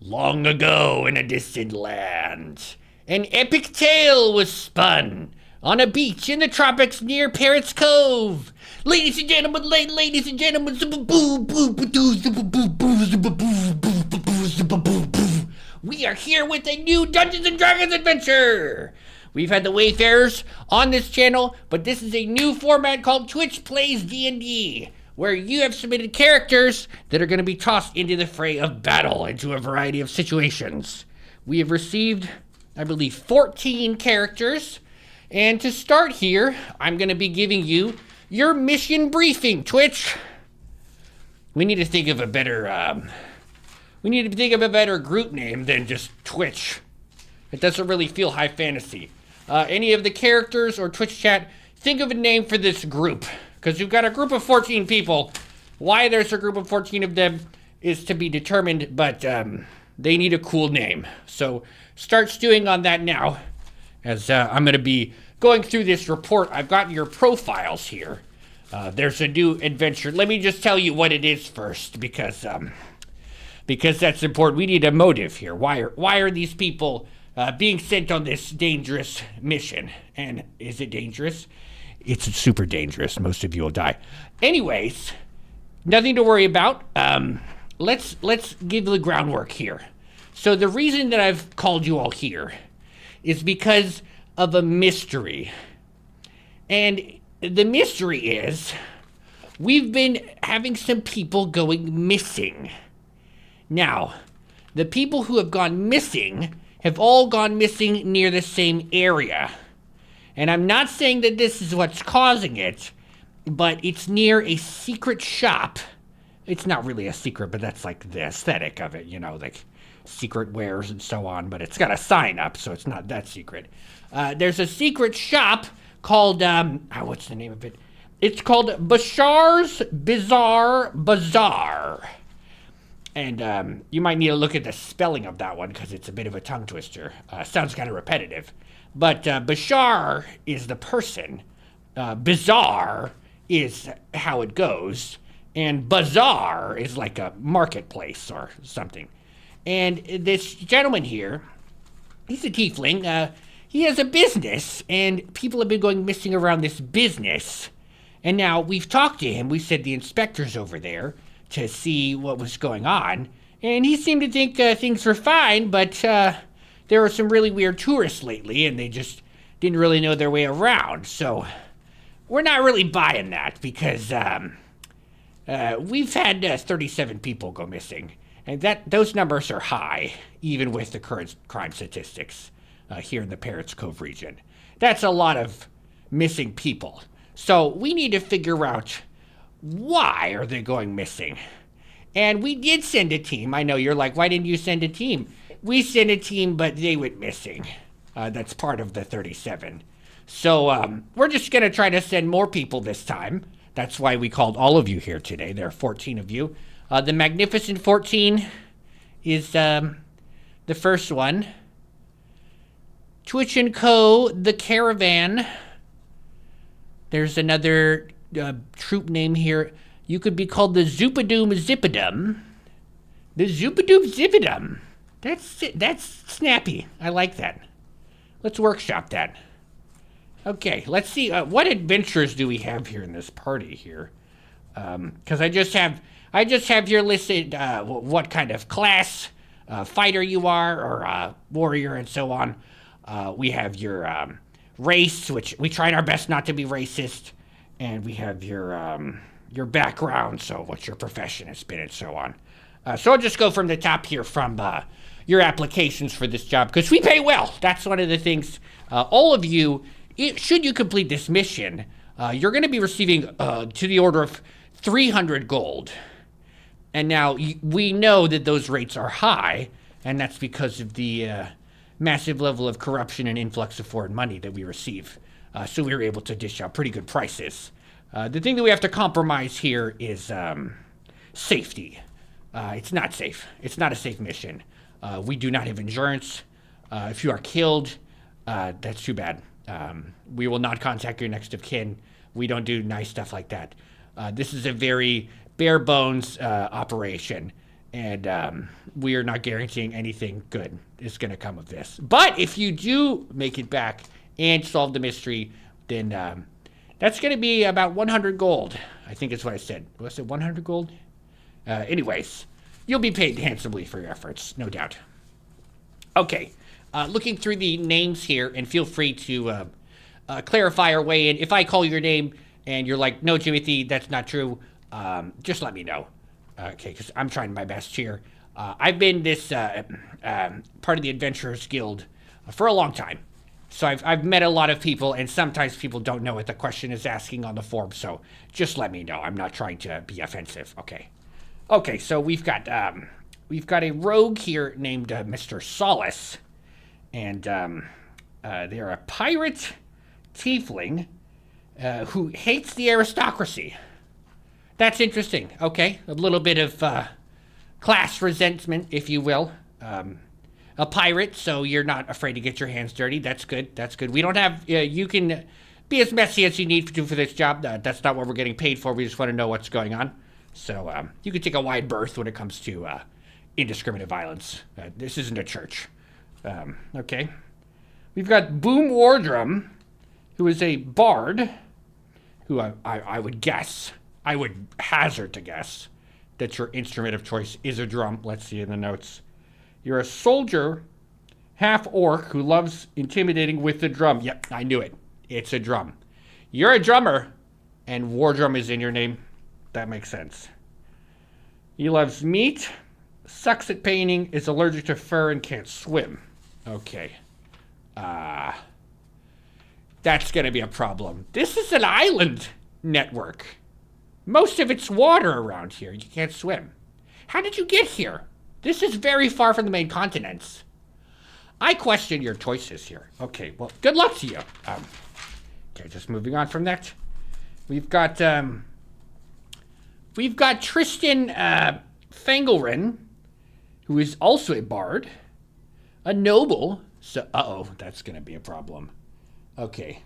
Long ago in a distant land, an epic tale was spun on a beach in the tropics near Parrots Cove. Ladies and gentlemen, we are here with a new Dungeons and Dragons adventure. We've had the Wayfarers on this channel, but this is a new format called Twitch Plays DnD, where you have submitted characters that are going to be tossed into the fray of battle into a variety of situations. We have received, I believe, 14 characters. And to start here, I'm going to be giving you your mission briefing, Twitch. We need to think of a better, group name than just Twitch. It doesn't really feel high fantasy. Any of the characters or Twitch chat, think of a name for this group. Because you've got a group of 14 people. Why there's a group of 14 of them is to be determined, but they need a cool name. So start stewing on that now, as I'm going to be going through this report. I've got your profiles here. There's a new adventure. Let me just tell you what it is first, because that's important. We need a motive here. Why are these people being sent on this dangerous mission? And is it dangerous? It's super dangerous. Most of you will die. Anyways, nothing to worry about. Let's give the groundwork here. So the reason that I've called you all here is because of a mystery. And the mystery is we've been having some people going missing. Now, the people who have gone missing have all gone missing near the same area. And I'm not saying that this is what's causing it, but it's near a secret shop. It's not really a secret, but that's like the aesthetic of it, you know, like secret wares and so on, but it's got a sign up, so it's not that secret. There's a secret shop called, what's the name of it? It's called Bashar's Bizarre Bazaar. And you might need to look at the spelling of that one because it's a bit of a tongue twister. Sounds kind of repetitive. But Bashar is the person. Bizarre is how it goes. And bazaar is like a marketplace or something. And this gentleman here, he's a tiefling. He has a business, and people have been going missing around this business. And now we've talked to him. We sent the inspectors over there to see what was going on. And he seemed to think things were fine, but there were some really weird tourists lately, and they just didn't really know their way around. So we're not really buying that because we've had 37 people go missing. And those numbers are high, even with the current crime statistics here in the Parrots Cove region. That's a lot of missing people. So we need to figure out why are they going missing. And we did send a team. I know you're like, why didn't you send a team? We sent a team, but they went missing. That's part of the 37. So we're just going to try to send more people this time. That's why we called all of you here today. There are 14 of you. The Magnificent 14 is the first one. Twitch & Co., The Caravan. There's another troop name here. You could be called the Zoopadoom Zippadum. The Zoopadoom Zippadum. That's snappy. I like that. Let's workshop that. Okay, let's see. What adventures do we have here in this party here? Because I just have here listed what kind of class fighter you are, or warrior, and so on. We have your race, which we tried our best not to be racist, and we have your background, so what your profession has been, and so on. So I'll just go from the top here from your applications for this job, because we pay well. That's one of the things. All of you, should you complete this mission, you're going to be receiving to the order of 300 gold. And now we know that those rates are high, and that's because of the massive level of corruption and influx of foreign money that we receive. So we were able to dish out pretty good prices. The thing that we have to compromise here is safety. It's not safe. It's not a safe mission. We do not have insurance. If you are killed, that's too bad. We will not contact your next of kin. We don't do nice stuff like that. This is a very bare bones operation, And we are not guaranteeing anything good is going to come of this. But if you do make it back and solve the mystery, then that's going to be about 100 gold. I think is what I said. Was it 100 gold? Anyways, you'll be paid handsomely for your efforts, no doubt. Okay, looking through the names here, and feel free to clarify or weigh in. If I call your name and you're like, no, Jimothy, that's not true, just let me know. Okay, because I'm trying my best here. I've been this part of the Adventurers Guild for a long time. So I've met a lot of people, and sometimes people don't know what the question is asking on the form, so just let me know. I'm not trying to be offensive, okay? Okay, so we've got a rogue here named Mr. Solace, and they're a pirate tiefling who hates the aristocracy. That's interesting. Okay, a little bit of class resentment, if you will. A pirate, so you're not afraid to get your hands dirty. That's good. That's good. We don't have. You can be as messy as you need to for this job. That's not what we're getting paid for. We just want to know what's going on. So you can take a wide berth when it comes to indiscriminate violence. This isn't a church. Okay. We've got Boom Wardrum, who is a bard, who I would guess. I would hazard to guess that your instrument of choice is a drum. Let's see in the notes. You're a soldier, half-orc, who loves intimidating with the drum. Yep, I knew it. It's a drum. You're a drummer, and Wardrum is in your name. That makes sense. He loves meat, sucks at painting, is allergic to fur, and can't swim. Okay. That's going to be a problem. This is an island network. Most of it's water around here. You can't swim. How did you get here? This is very far from the main continents. I question your choices here. Okay, well, good luck to you. Okay, just moving on from that. We've got Tristan Fangelren, who is also a bard, a noble. So, that's going to be a problem. Okay,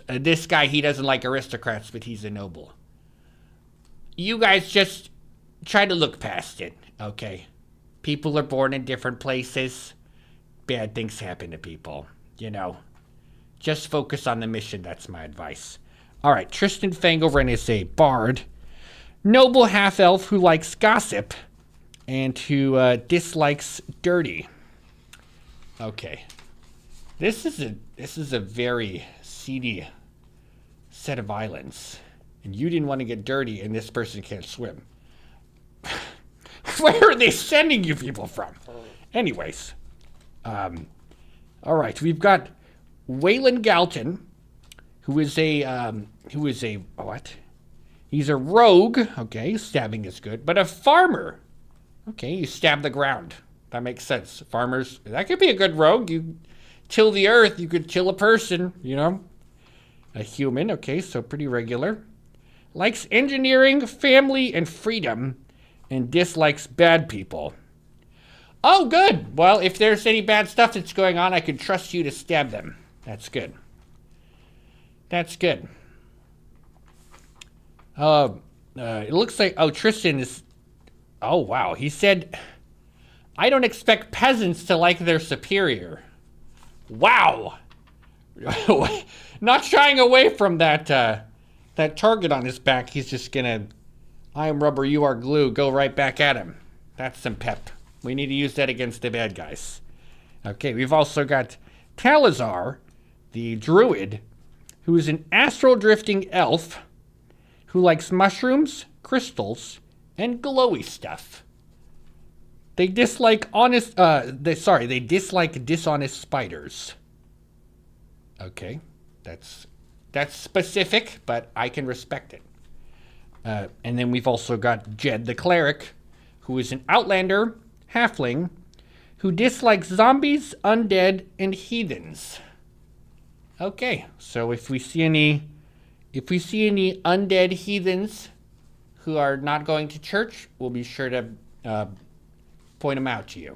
this guy, he doesn't like aristocrats, but he's a noble. You guys just try to look past it, okay? People are born in different places. Bad things happen to people, you know. Just focus on the mission, that's my advice. All right, Tristan Fangelren is a bard, noble half-elf who likes gossip and who dislikes dirty. Okay. This is a very seedy set of islands. And you didn't want to get dirty, and this person can't swim. Where are they sending you people from? Anyways. All right, we've got Waylon Galton, who is a what? He's a rogue. Okay, stabbing is good, but a farmer. Okay, you stab the ground. That makes sense. Farmers, that could be a good rogue. You till the earth, you could kill a person, you know. A human, okay, so pretty regular. Likes engineering, family, and freedom, and dislikes bad people. Oh, good. Well, if there's any bad stuff that's going on, I can trust you to stab them. That's good. That's good. It looks like, Tristan is, oh, wow. He said, I don't expect peasants to like their superior. Wow. Not shying away from that target on his back. He's just gonna, I am rubber, you are glue, go right back at him. That's some pep. We need to use that against the bad guys. Okay, we've also got Talazar, the druid, who is an astral drifting elf who likes mushrooms, crystals, and glowy stuff. They dislike they dislike dishonest spiders. Okay, that's specific, but I can respect it. And then we've also got Jed the cleric, who is an outlander, halfling, who dislikes zombies, undead, and heathens. Okay, so if we see any undead heathens who are not going to church, we'll be sure to point them out to you,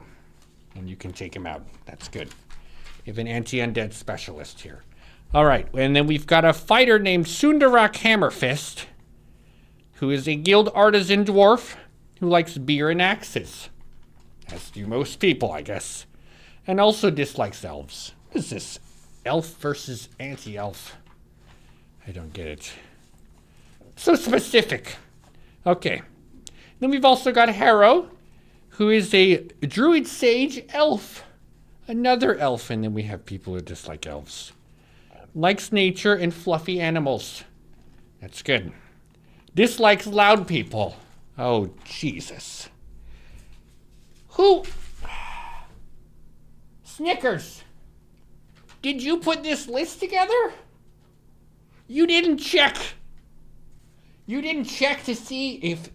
and you can take them out. That's good. We have an anti-undead specialist here. All right, and then we've got a fighter named Sundarak Hammerfist, who is a guild artisan dwarf who likes beer and axes. as do most people, I guess. And also dislikes elves. What is this? Elf versus anti-elf. I don't get it. So specific. Okay. Then we've also got Harrow, who is a druid sage elf. Another elf, and then we have people who dislike elves. Likes nature and fluffy animals. That's good. Dislikes loud people. Oh, Jesus. Who? Snickers. Did you put this list together? You didn't check. You didn't check to see if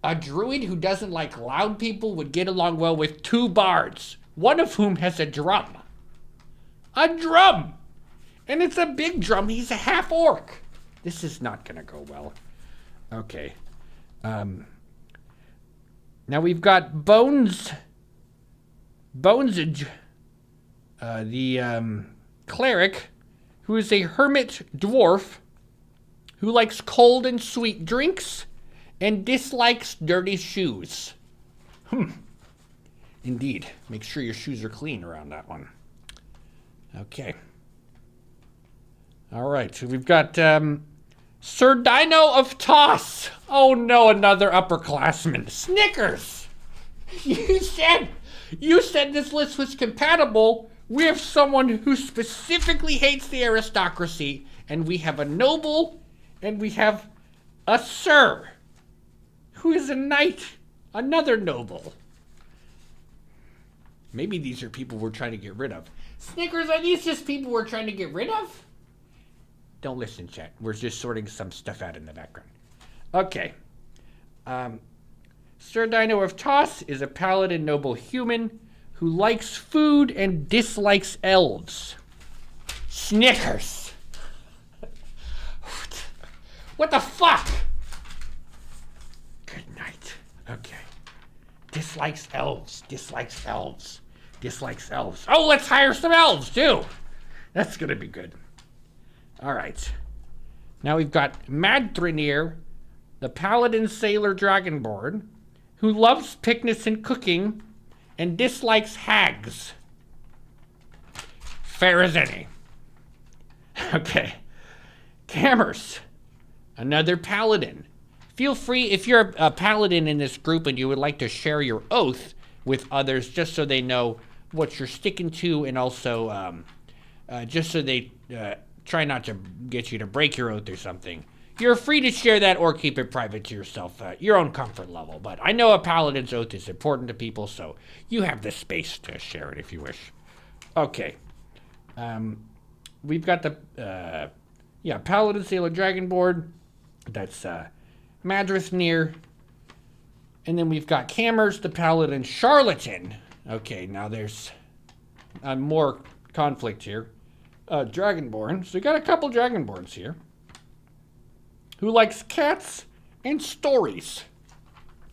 a druid who doesn't like loud people would get along well with two bards, one of whom has a drum. A drum! And it's a big drum. He's a half orc. This is not going to go well. Okay. Now we've got Bonesage, the cleric, who is a hermit dwarf who likes cold and sweet drinks and dislikes dirty shoes. Indeed. Make sure your shoes are clean around that one. Okay. All right. So we've got Sir Dino of Toss. Oh no, another upperclassman. Snickers. You said this list was compatible. We have someone who specifically hates the aristocracy, and we have a noble, and we have a sir, who is a knight, another noble. Maybe these are people we're trying to get rid of. Snickers, are these just people we're trying to get rid of? Don't listen, chat. We're just sorting some stuff out in the background. Okay. Sir Dino of Toss is a paladin noble human who likes food and dislikes elves. Snickers. What the fuck? Good night. Okay. Dislikes elves. Dislikes elves. Dislikes elves. Oh, let's hire some elves, too. That's going to be good. All right. Now we've got Madthrinir, the paladin sailor dragonborn, who loves picnics and cooking and dislikes hags. Fair as any. Okay. Cammers, another paladin. Feel free, if you're a paladin in this group and you would like to share your oath with others just so they know what you're sticking to, and also just so they try not to get you to break your oath or something. You're free to share that or keep it private to yourself, your own comfort level. But I know a paladin's oath is important to people, so you have the space to share it if you wish. Okay. We've got the, Paladin Sailor Dragonborn. That's Madthrinir. And then we've got Cammers, the Paladin Charlatan. Okay, now there's more conflict here. Dragonborn. So we got a couple Dragonborns here. Who likes cats and stories.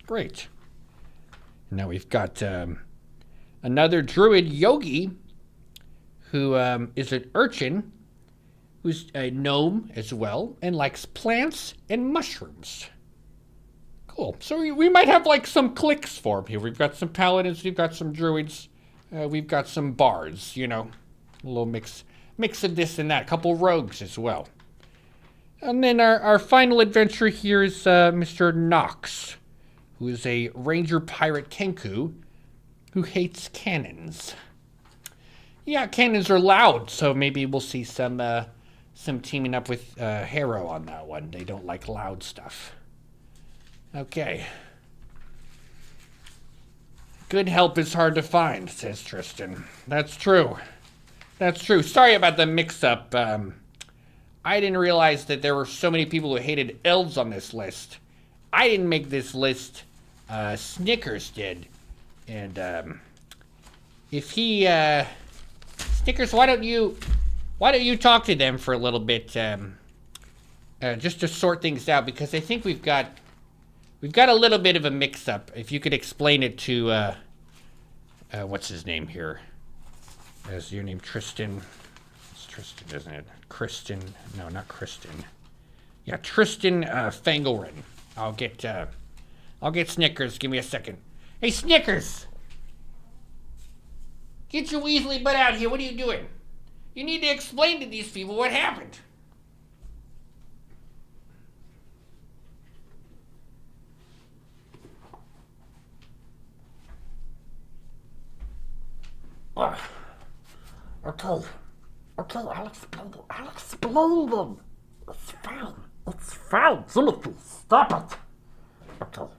Great. Now we've got another druid, Yogi, who is an urchin, who's a gnome as well, and likes plants and mushrooms. Cool. So we might have like some cliques for him here. We've got some paladins, we've got some druids, we've got some bards, a little mix of this and that. A couple rogues as well. And then our final adventurer here is Mr. Nox, who is a ranger pirate Kenku who hates cannons. Yeah, cannons are loud, so maybe we'll see some teaming up with Harrow on that one. They don't like loud stuff. Okay. Good help is hard to find, says Tristan. That's true. That's true. Sorry about the mix-up. I didn't realize that there were so many people who hated elves on this list. I didn't make this list. Snickers did. And if he Snickers, why don't you talk to them for a little bit, just to sort things out, because I think we've got a little bit of a mix-up. If you could explain it to what's his name here? Is your name Tristan? Tristan, isn't it? Kristen. No, not Kristen. Yeah, Tristan Fanglerin. I'll get Snickers. Give me a second. Hey, Snickers! Get your Weasley butt out here. What are you doing? You need to explain to these people what happened. Okay. Okay, I'll explain it. I'll explain them. It's fine. It's fine. Timothy, stop it. Okay.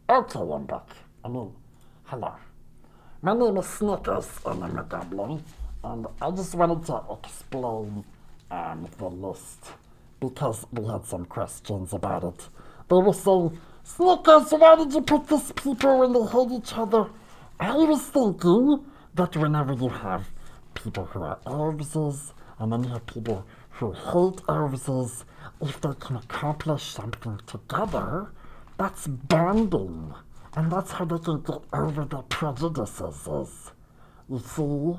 Okay, I'm back. Hello. My name is Snickers, and I'm a goblin, and I just wanted to explain the list, because we had some questions about it. They were saying, Snickers, why did you put these people when they hate each other? I was thinking that whenever you have people who are elves, and then you have people who hate elves, if they can accomplish something together, that's bonding. And that's how they can get over their prejudices. You see?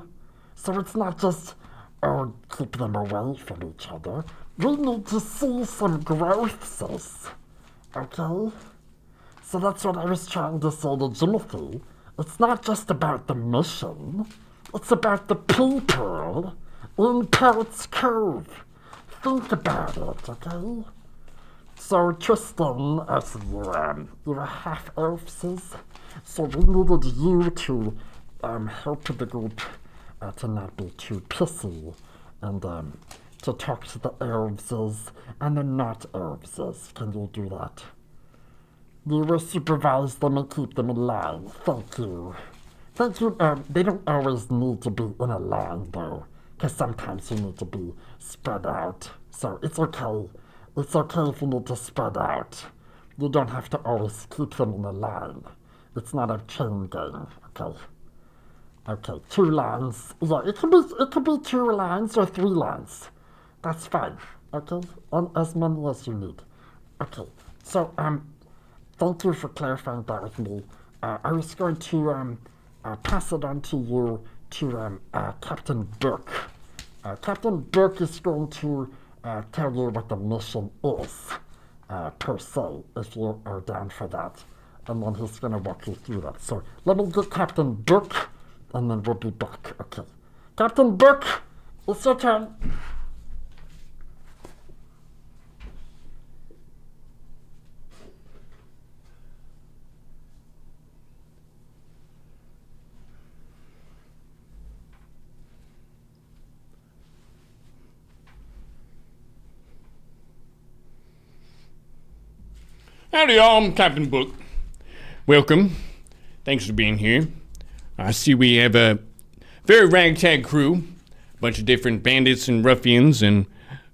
So it's not just, oh, keep them away from each other. We need to see some growth, sis. Okay? So that's what I was trying to say to Timothy. It's not just about the mission. It's about the people in Parrots Cove. Think about it, okay? So Tristan, as you're half elves, so we needed you to help the group to not be too pissy and to talk to the elves and the not elves. Can you do that? You will supervise them and keep them in line. Thank you. Thank you. They don't always need to be in a line though, because sometimes you need to be spread out. So it's okay. It's okay if you need to spread out. You don't have to always keep them in a line. It's not a chain game, okay? Okay, 2 lines. Yeah, it could be 2 lines or 3 lines. That's fine, okay? And as many as you need. Okay, so thank you for clarifying that with me. I was going to pass it on to you to Captain Burke. Captain Burke is going to tell you what the mission is, per se, if you are down for that. And then he's going to walk you through that. So let me get Captain Burke, and then we'll be back. Okay. Captain Burke, it's your turn. Howdy, y'all. I'm Captain Book. Welcome. Thanks for being here. I see we have a very ragtag crew. A bunch of different bandits and ruffians and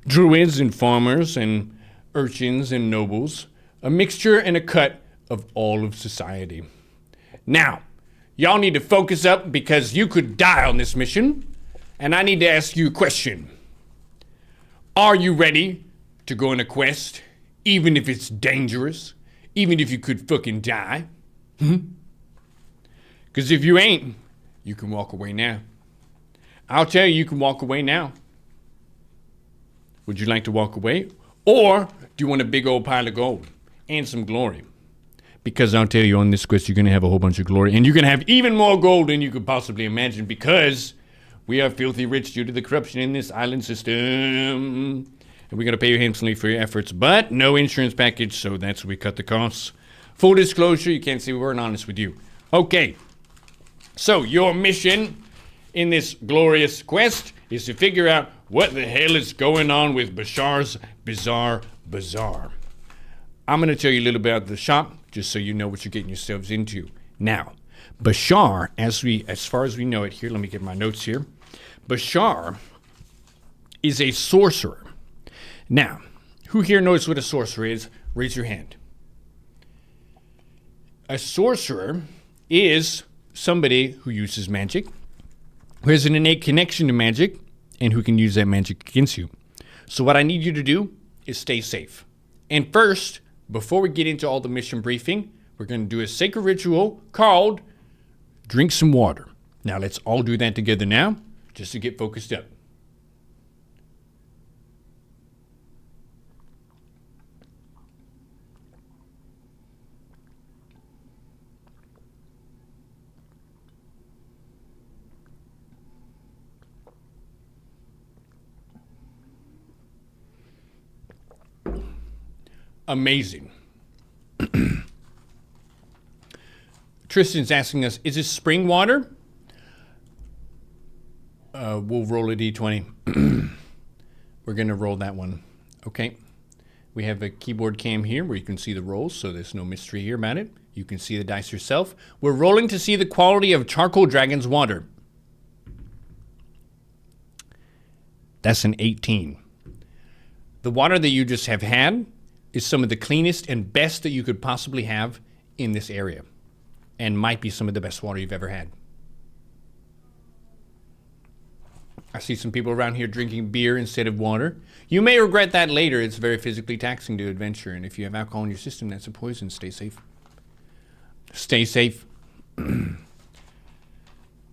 druids and farmers and urchins and nobles. A mixture and a cut of all of society. Now, y'all need to focus up because you could die on this mission. And I need to ask you a question. Are you ready to go on a quest? Even if it's dangerous, even if you could fucking die. Because if you ain't, you can walk away now. I'll tell you, you can walk away now. Would you like to walk away? Or do you want a big old pile of gold and some glory? Because I'll tell you, on this quest, you're going to have a whole bunch of glory. And you're going to have even more gold than you could possibly imagine, because we are filthy rich due to the corruption in this island system. And we're going to pay you handsomely for your efforts, but no insurance package, so that's where we cut the costs. Full disclosure, you can't say we weren't honest with you. Okay, so your mission in this glorious quest is to figure out what the hell is going on with Bashar's Bizarre Bazaar. I'm going to tell you a little bit about the shop, just so you know what you're getting yourselves into. Now, Bashar, as far as we know it here, let me get my notes here. Bashar is a sorcerer. Now, who here knows what a sorcerer is? Raise your hand. A sorcerer is somebody who uses magic, who has an innate connection to magic, and who can use that magic against you. So what I need you to do is stay safe. And first, before we get into all the mission briefing, we're going to do a sacred ritual called Drink Some Water. Now, let's all do that together now, just to get focused up. amazing. Tristan's asking us, is this spring water? We'll roll a d20. We're going to roll that one. Okay. We have a keyboard cam here where you can see the rolls, so there's no mystery here about it. You can see the dice yourself. We're rolling to see the quality of Charcoal Dragon's water. That's an 18. The water that you just have had is some of the cleanest and best that you could possibly have in this area, and might be some of the best water you've ever had. I see some people around here drinking beer instead of water. You may regret that later. It's very physically taxing to adventure, and if you have alcohol in your system, that's a poison. Stay safe. Stay safe.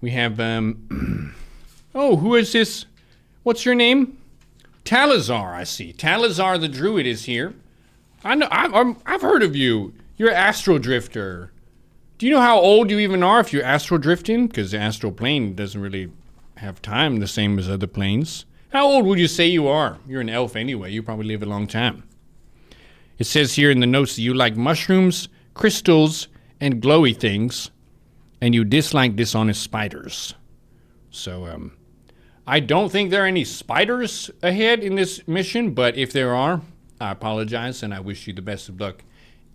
We have, oh, who is this? What's your name? Talazar, I see. Talazar the Druid is here. I know, I've heard of you. You're an astral drifter. Do you know how old you even are if you're astral drifting? Because the astral plane doesn't really have time the same as other planes. How old would you say you are? You're an elf anyway. You probably live a long time. It says here in the notes that you like mushrooms, crystals, and glowy things, and you dislike dishonest spiders. So, I don't think there are any spiders ahead in this mission, but if there are, I apologize, and I wish you the best of luck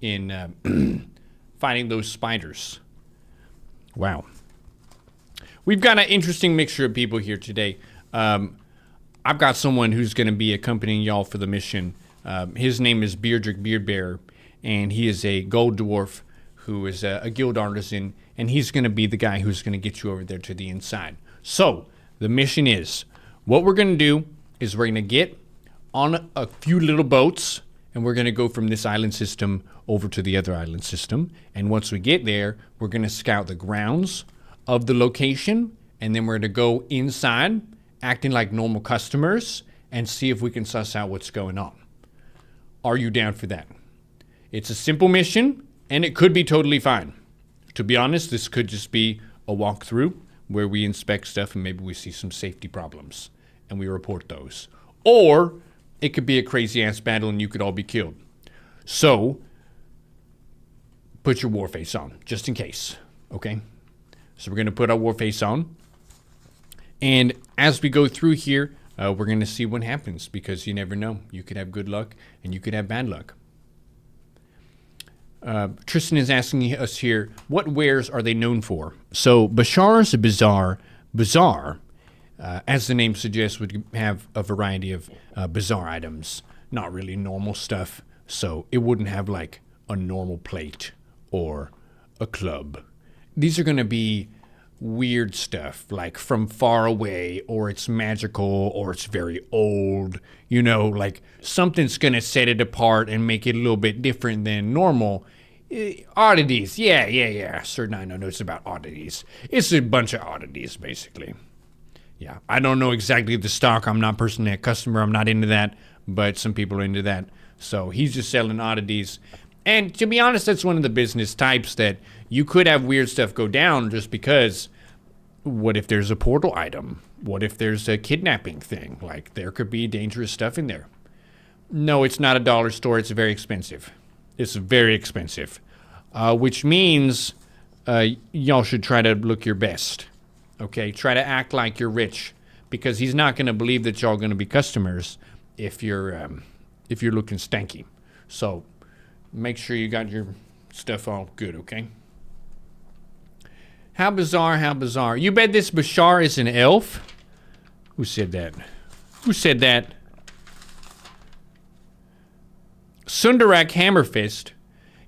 in finding those spiders. Wow. We've got an interesting mixture of people here today. I've got someone who's going to be accompanying y'all for the mission. His name is Beardrick Beardbearer, and he is a gold dwarf who is a guild artisan, and he's going to be the guy who's going to get you over there to the inside. So, the mission is, what we're going to do is we're going to get on a few little boats, and we're going to go from this island system over to the other island system. And once we get there, we're going to scout the grounds of the location, and then we're going to go inside, acting like normal customers, and see if we can suss out what's going on. Are you down for that? It's a simple mission, and it could be totally fine. To be honest, this could just be a walkthrough where we inspect stuff and maybe we see some safety problems and we report those. Or it could be a crazy-ass battle and you could all be killed. So, put your war face on, just in case, okay? So we're going to put our war face on. And as we go through here, we're going to see what happens, because you never know. You could have good luck and you could have bad luck. Tristan is asking us here, what wares are they known for? So Bashar's Bazaar, as the name suggests, would have a variety of bizarre items. Not really normal stuff. So it wouldn't have like a normal plate or a club. These are going to be weird stuff, like from far away, or it's magical, or it's very old. You know, like something's going to set it apart and make it a little bit different than normal. Oddities. Yeah. Certain I know notes about oddities. It's a bunch of oddities, basically. Yeah, I don't know exactly the stock. I'm not personally a customer. I'm not into that, but some people are into that. So he's just selling oddities. And to be honest, that's one of the business types that you could have weird stuff go down just because what if there's a portal item? What if there's a kidnapping thing? Like, there could be dangerous stuff in there. No, it's not a dollar store. It's very expensive. It's very expensive, which means y'all should try to look your best. Okay, try to act like you're rich, because he's not going to believe that y'all going to be customers if you're looking stanky. So make sure you got your stuff all good, okay? How bizarre, how bizarre. You bet this Bashar is an elf? Who said that? Who said that? Sundarak Hammerfist,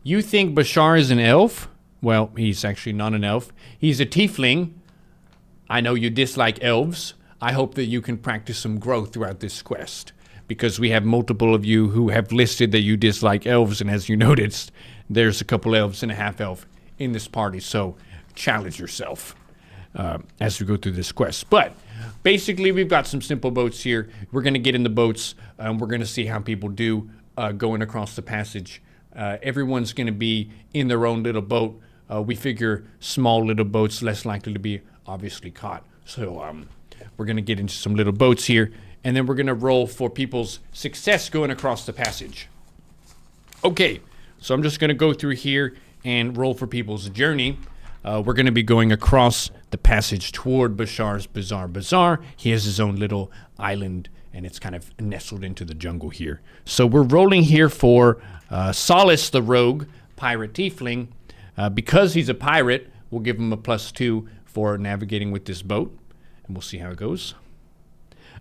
you think Bashar is an elf? Well, he's actually not an elf. He's a tiefling. I know you dislike elves. I hope that you can practice some growth throughout this quest, because we have multiple of you who have listed that you dislike elves, and as you noticed, there's a couple elves and a half-elf in this party, so challenge yourself as we go through this quest. But basically, we've got some simple boats here. We're going to get in the boats, and we're going to see how people do going across the passage. Everyone's going to be in their own little boat. We figure small little boats less likely to be obviously caught. So we're going to get into some little boats here, and then we're going to roll for people's success going across the passage. Okay, so I'm just going to go through here and roll for people's journey. We're going to be going across the passage toward Bashar's Bizarre Bazaar. He has his own little island, and it's kind of nestled into the jungle here. So we're rolling here for Solace the Rogue, Pirate Tiefling. Because he's a pirate, we'll give him a +2 for navigating with this boat, and we'll see how it goes.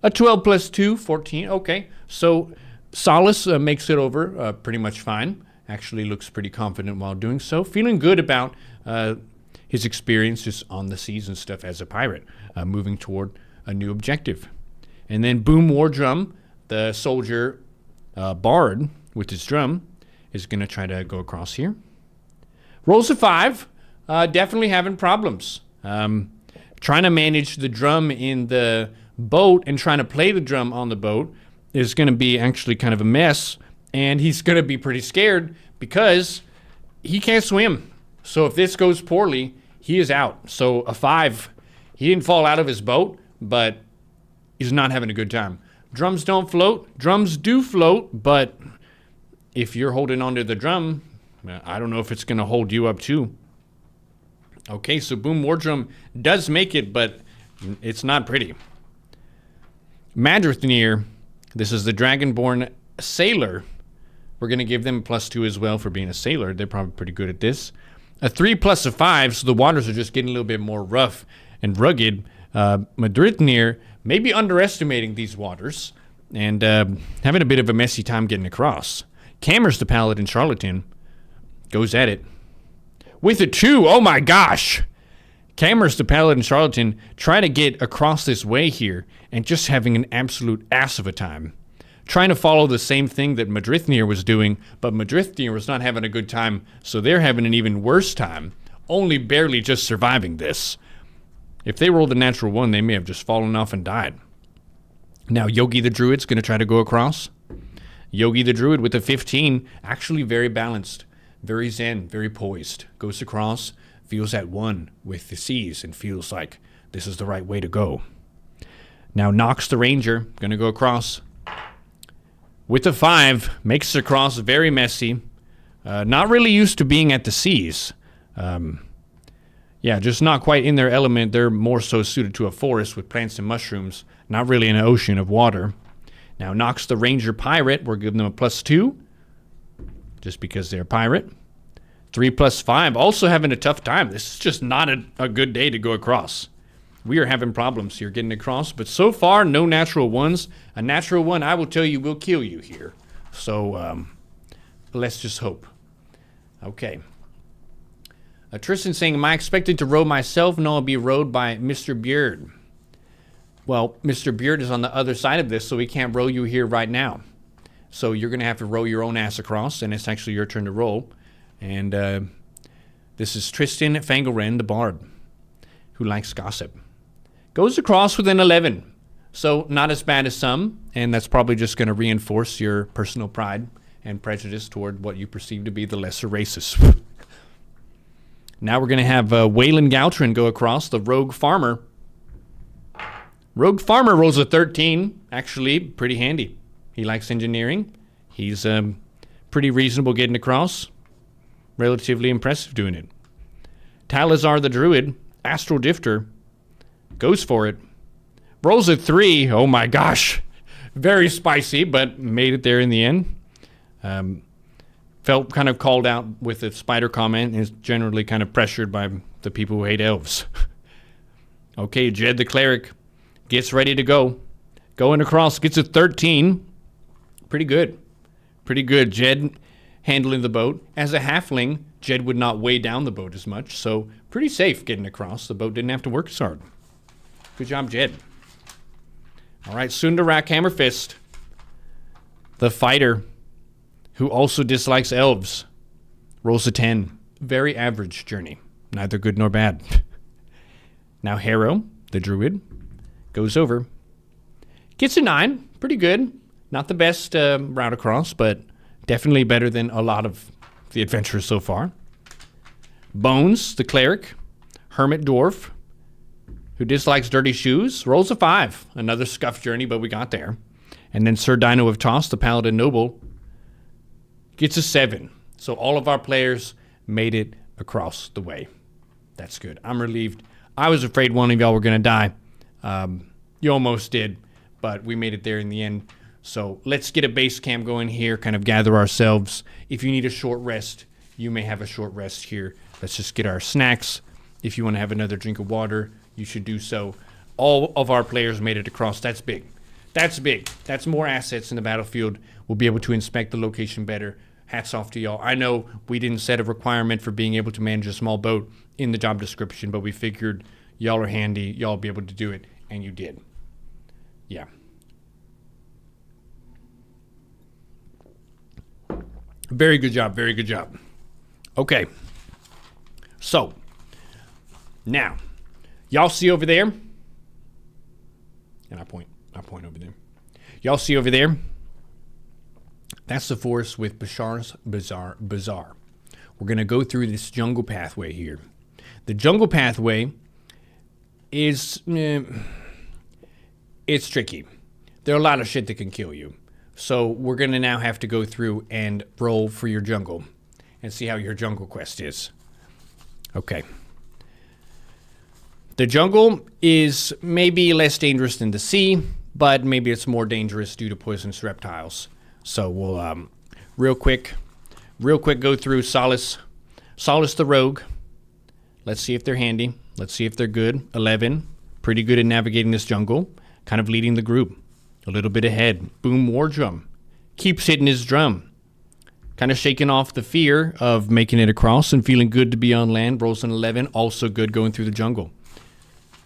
A 12 + 2, 14. Okay, so Solace makes it over pretty much fine. Actually looks pretty confident while doing so. Feeling good about his experiences on the seas and stuff as a pirate, moving toward a new objective. And then Boom War Drum, the soldier bard with his drum, is going to try to go across here. Rolls a 5, definitely having problems. Trying to manage the drum in the boat and trying to play the drum on the boat is going to be actually kind of a mess, and he's going to be pretty scared because he can't swim. So if this goes poorly, he is out. So a 5, he didn't fall out of his boat, but he's not having a good time. Drums don't float. Drums do float, but if you're holding onto the drum, I don't know if it's going to hold you up too. Okay, so Boom War Drum does make it, but it's not pretty. Madrithnir, this is the Dragonborn Sailor. We're going to give them a +2 as well for being a sailor. They're probably pretty good at this. A 3 + a 5, so the waters are just getting a little bit more rough and rugged. Madrithnir may be underestimating these waters and having a bit of a messy time getting across. Cammers, the Paladin Charlatan, goes at it. With a 2, oh my gosh! Cammers, the Paladin Charlatan, trying to get across this way here and just having an absolute ass of a time. Trying to follow the same thing that Madrithnir was doing, but Madrithnir was not having a good time, so they're having an even worse time, only barely just surviving this. If they rolled a natural 1, they may have just fallen off and died. Now Yogi the Druid's going to try to go across. Yogi the Druid with a 15, actually very balanced, very zen, very poised. Goes across, feels at one with the seas, and feels like this is the right way to go. Now Nox the Ranger, going to go across. With a 5, makes it across, very messy. Not really used to being at the seas. Yeah, just not quite in their element. They're more so suited to a forest with plants and mushrooms, not really an ocean of water. Now Nox the Ranger Pirate, we're giving them a +2, just because they're a pirate. 3 + 5, also having a tough time. This is just not a good day to go across. We are having problems here getting across, but so far, no natural 1s. A natural 1, I will tell you, will kill you here. So, let's just hope. Okay. Tristan saying, am I expected to row myself? No, I'll be rowed by Mr. Beard. Well, Mr. Beard is on the other side of this, so he can't row you here right now. So you're going to have to row your own ass across, and it's actually your turn to roll. And this is Tristan Fangaren, the bard, who likes gossip. Goes across with an 11. So not as bad as some, and that's probably just going to reinforce your personal pride and prejudice toward what you perceive to be the lesser races. Now we're going to have Waylon Galtrin go across, the Rogue Farmer. Rogue Farmer rolls a 13, actually pretty handy. He likes engineering. He's pretty reasonable getting across. Relatively impressive doing it. Talazar the Druid, Astral Difter, goes for it. Rolls a 3. Oh my gosh. Very spicy, but made it there in the end. Felt kind of called out with the spider comment and is generally kind of pressured by the people who hate elves. Okay, Jed the Cleric gets ready to go. Going across, gets a 13. Pretty good. Pretty good. Jed handling the boat. As a halfling, Jed would not weigh down the boat as much, so pretty safe getting across. The boat didn't have to work as hard. Good job, Jed. All right, Sundarak Hammerfist, the fighter who also dislikes elves, rolls a 10. Very average journey. Neither good nor bad. Now Harrow, the druid, goes over. Gets a 9. Pretty good. Not the best route across, but definitely better than a lot of the adventurers so far. Bones, the cleric, hermit dwarf, who dislikes dirty shoes, rolls a 5. Another scuff journey, but we got there. And then Sir Dino of Toss, the paladin noble, gets a 7. So all of our players made it across the way. That's good. I'm relieved. I was afraid one of y'all were going to die. You almost did, but we made it there in the end. So let's get a base camp going here, kind of gather ourselves. If you need a short rest, you may have a short rest here. Let's just get our snacks. If you want to have another drink of water, you should do so. All of our players made it across. That's big. That's big. That's more assets in the battlefield. We'll be able to inspect the location better. Hats off to y'all. I know we didn't set a requirement for being able to manage a small boat in the job description, but we figured y'all are handy. Y'all be able to do it, and you did. Yeah. Very good job. Very good job. Okay. So, now, y'all see over there? And I point over there. Y'all see over there? That's the forest with Bashar's Bazaar. We're going to go through this jungle pathway here. The jungle pathway is, it's tricky. There are a lot of shit that can kill you. So we're going to now have to go through and roll for your jungle and see how your jungle quest is. Okay. The jungle is maybe less dangerous than the sea, but maybe it's more dangerous due to poisonous reptiles. So we'll real quick go through Solace the Rogue. Let's see if they're handy. Let's see if they're good. 11, pretty good at navigating this jungle, kind of leading the group. A little bit ahead. Boom, war drum. Keeps hitting his drum. Kind of shaking off the fear of making it across and feeling good to be on land. Rolls an 11, also good going through the jungle.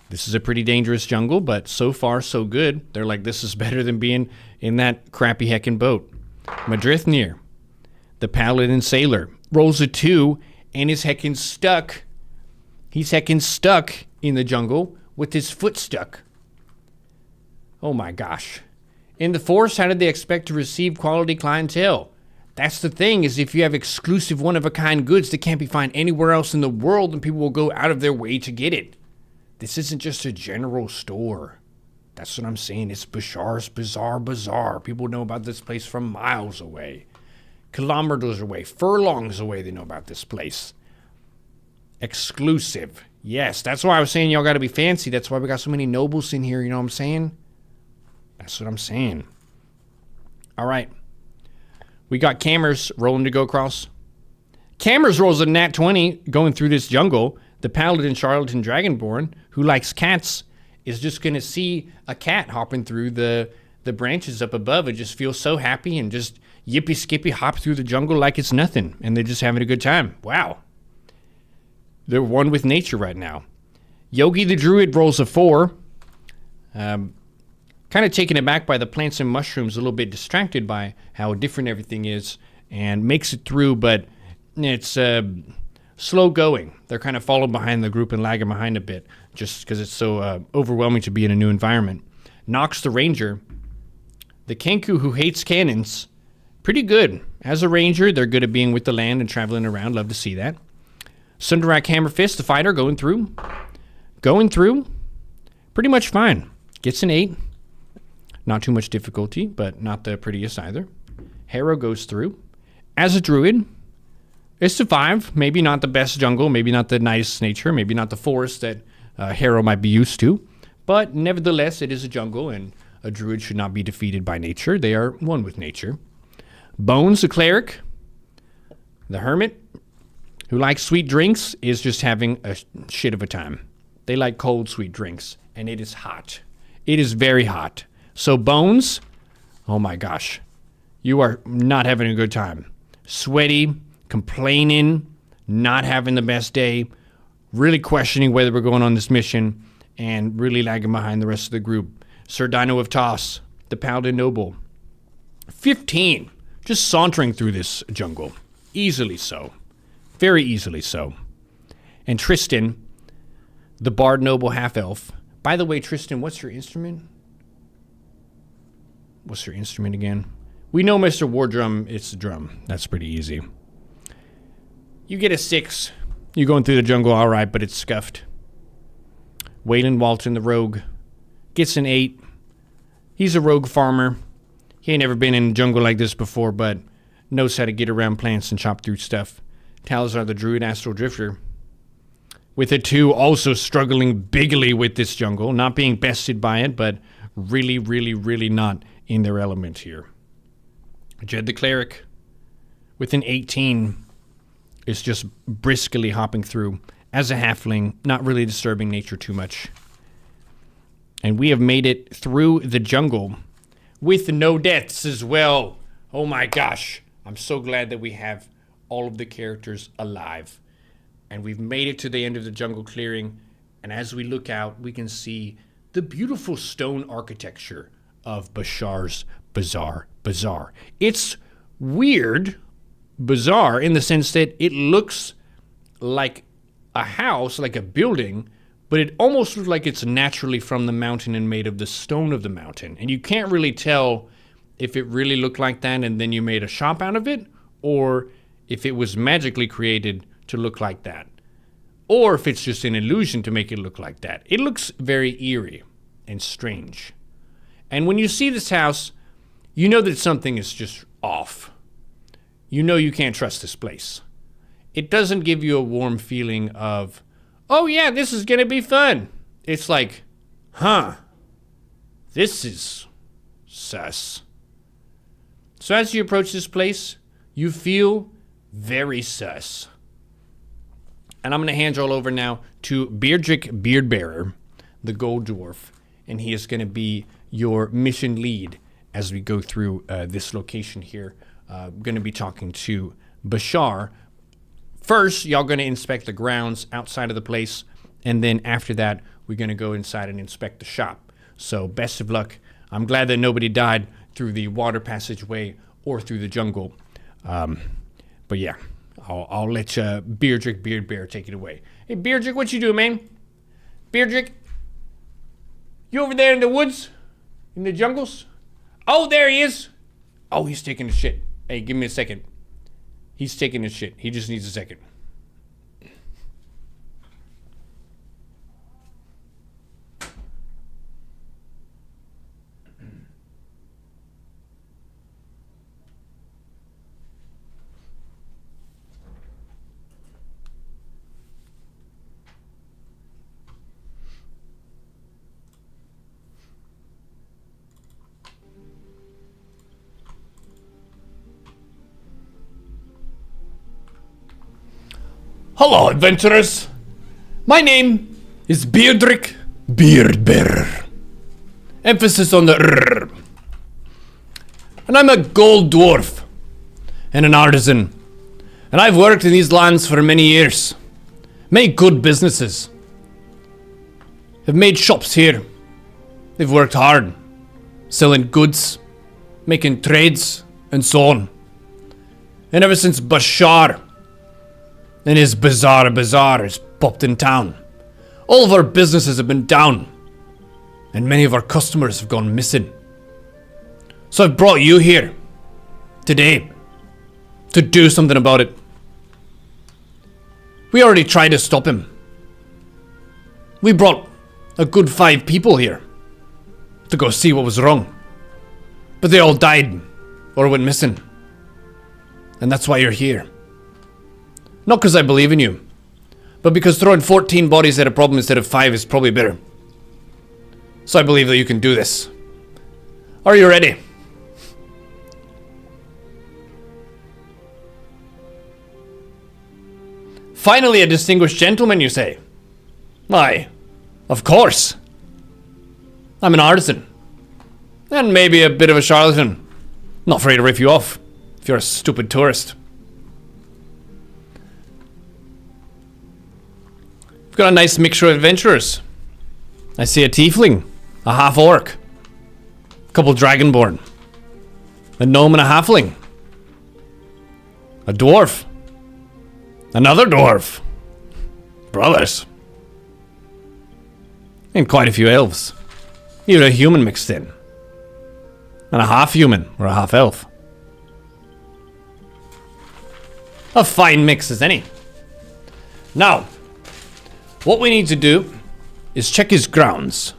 This is a pretty dangerous jungle, but so far so good. They're like, this is better than being in that crappy heckin' boat. Madrithnir, the Paladin Sailor, rolls a 2 and is heckin' stuck. He's heckin' stuck in the jungle with his foot stuck. Oh my gosh. In the forest, how did they expect to receive quality clientele? That's the thing, is if you have exclusive one-of-a-kind goods that can't be found anywhere else in the world, then people will go out of their way to get it. This isn't just a general store. That's what I'm saying. It's Bashar's Bazaar. People know about this place from miles away. Kilometers away. Furlongs away they know about this place. Exclusive. Yes, that's why I was saying y'all got to be fancy. That's why we got so many nobles in here, you know what I'm saying? That's what I'm saying. All right. We got Cameras rolling to go across. Cameras rolls a nat 20 going through this jungle. The Paladin Charlatan Dragonborn, who likes cats, is just going to see a cat hopping through the branches up above and just feel so happy and just yippee-skippy hop through the jungle like it's nothing. And they're just having a good time. Wow. They're one with nature right now. Yogi the Druid rolls a 4. Kind of taken aback by the plants and mushrooms, a little bit distracted by how different everything is, and makes it through, but it's slow going. They're kind of following behind the group and lagging behind a bit, just because it's so overwhelming to be in a new environment. Nox the Ranger, the Kenku who hates cannons, pretty good. As a ranger, they're good at being with the land and traveling around. Love to see that. Sundarak Hammerfist, the fighter, going through. Pretty much fine. Gets an 8. Not too much difficulty, but not the prettiest either. Harrow goes through. As a druid, it's a 5. Maybe not the best jungle, maybe not the nicest nature, maybe not the forest that Harrow might be used to. But nevertheless, it is a jungle, and a druid should not be defeated by nature. They are one with nature. Bones, the cleric. The hermit, who likes sweet drinks, is just having a shit of a time. They like cold, sweet drinks, and it is hot. It is very hot. So Bones, oh my gosh, you are not having a good time. Sweaty, complaining, not having the best day, really questioning whether we're going on this mission, and really lagging behind the rest of the group. Sir Dino of Toss, the Paladin Noble. 15, just sauntering through this jungle. Easily so. Very easily so. And Tristan, the Bard Noble Half-Elf. By the way, Tristan, what's your instrument? What's your instrument again? We know Mr. Wardrum, it's the drum. That's pretty easy. You get a 6. You're going through the jungle all right, but it's scuffed. Waylon Walton, the rogue, gets an 8. He's a rogue farmer. He ain't never been in a jungle like this before, but knows how to get around plants and chop through stuff. Talazar the druid astral drifter. With it too, also struggling bigly with this jungle, not being bested by it, but really, really, really not in their element here. Jed the cleric, with an 18, is just briskly hopping through as a halfling, not really disturbing nature too much. And we have made it through the jungle with no deaths as well. Oh my gosh. I'm so glad that we have all of the characters alive. And we've made it to the end of the jungle clearing. And as we look out, we can see the beautiful stone architecture of Bashar's Bazaar. It's weird, bizarre, in the sense that it looks like a house, like a building, but it almost looks like it's naturally from the mountain and made of the stone of the mountain. And you can't really tell if it really looked like that and then you made a shop out of it, or if it was magically created to look like that, or if it's just an illusion to make it look like that. It looks very eerie and strange. And when you see this house, you know that something is just off. You know you can't trust this place. It doesn't give you a warm feeling of, oh yeah, this is gonna be fun. It's like, huh, this is sus. So as you approach this place, you feel very sus. And I'm gonna hand you all over now to Beardrick Beardbearer, the gold dwarf, and he is gonna be your mission lead as we go through this location here. Gonna be talking to Bashar. First, y'all gonna inspect the grounds outside of the place, and then after that, we're gonna go inside and inspect the shop. So best of luck. I'm glad that nobody died through the water passageway or through the jungle. But yeah, I'll let Beardrick Beardbearer take it away. Hey Beardrick, what you doing, man? Beardrick, you over there in the woods? In the jungles? Oh, there he is. Oh, he's taking a shit. Hey, give me a second. He's taking a shit. He just needs a second. Hello, adventurers. My name is Beardrick Beardbearer. Emphasis on the R. And I'm a gold dwarf and an artisan. And I've worked in these lands for many years. Made good businesses. Have made shops here. They've worked hard. Selling goods, making trades, and so on. And ever since Bashar and his Bazaar has popped in town, all of our businesses have been down, and many of our customers have gone missing. So I've brought you here today to do something about it. We already tried to stop him. We brought a good 5 people here to go see what was wrong, but they all died or went missing. And that's why you're here. Not because I believe in you, but because throwing 14 bodies at a problem instead of 5 is probably better. So I believe that you can do this. Are you ready? Finally a distinguished gentleman, you say? Why, of course. I'm an artisan. And maybe a bit of a charlatan. Not afraid to rip you off if you're a stupid tourist. We've got a nice mixture of adventurers. I see a tiefling, a half-orc, a couple dragonborn, a gnome and a halfling, a dwarf, another dwarf, brothers, and quite a few elves. Even a human mixed in, and a half-human or a half-elf. A fine mix as any. Now, what we need to do is check his grounds.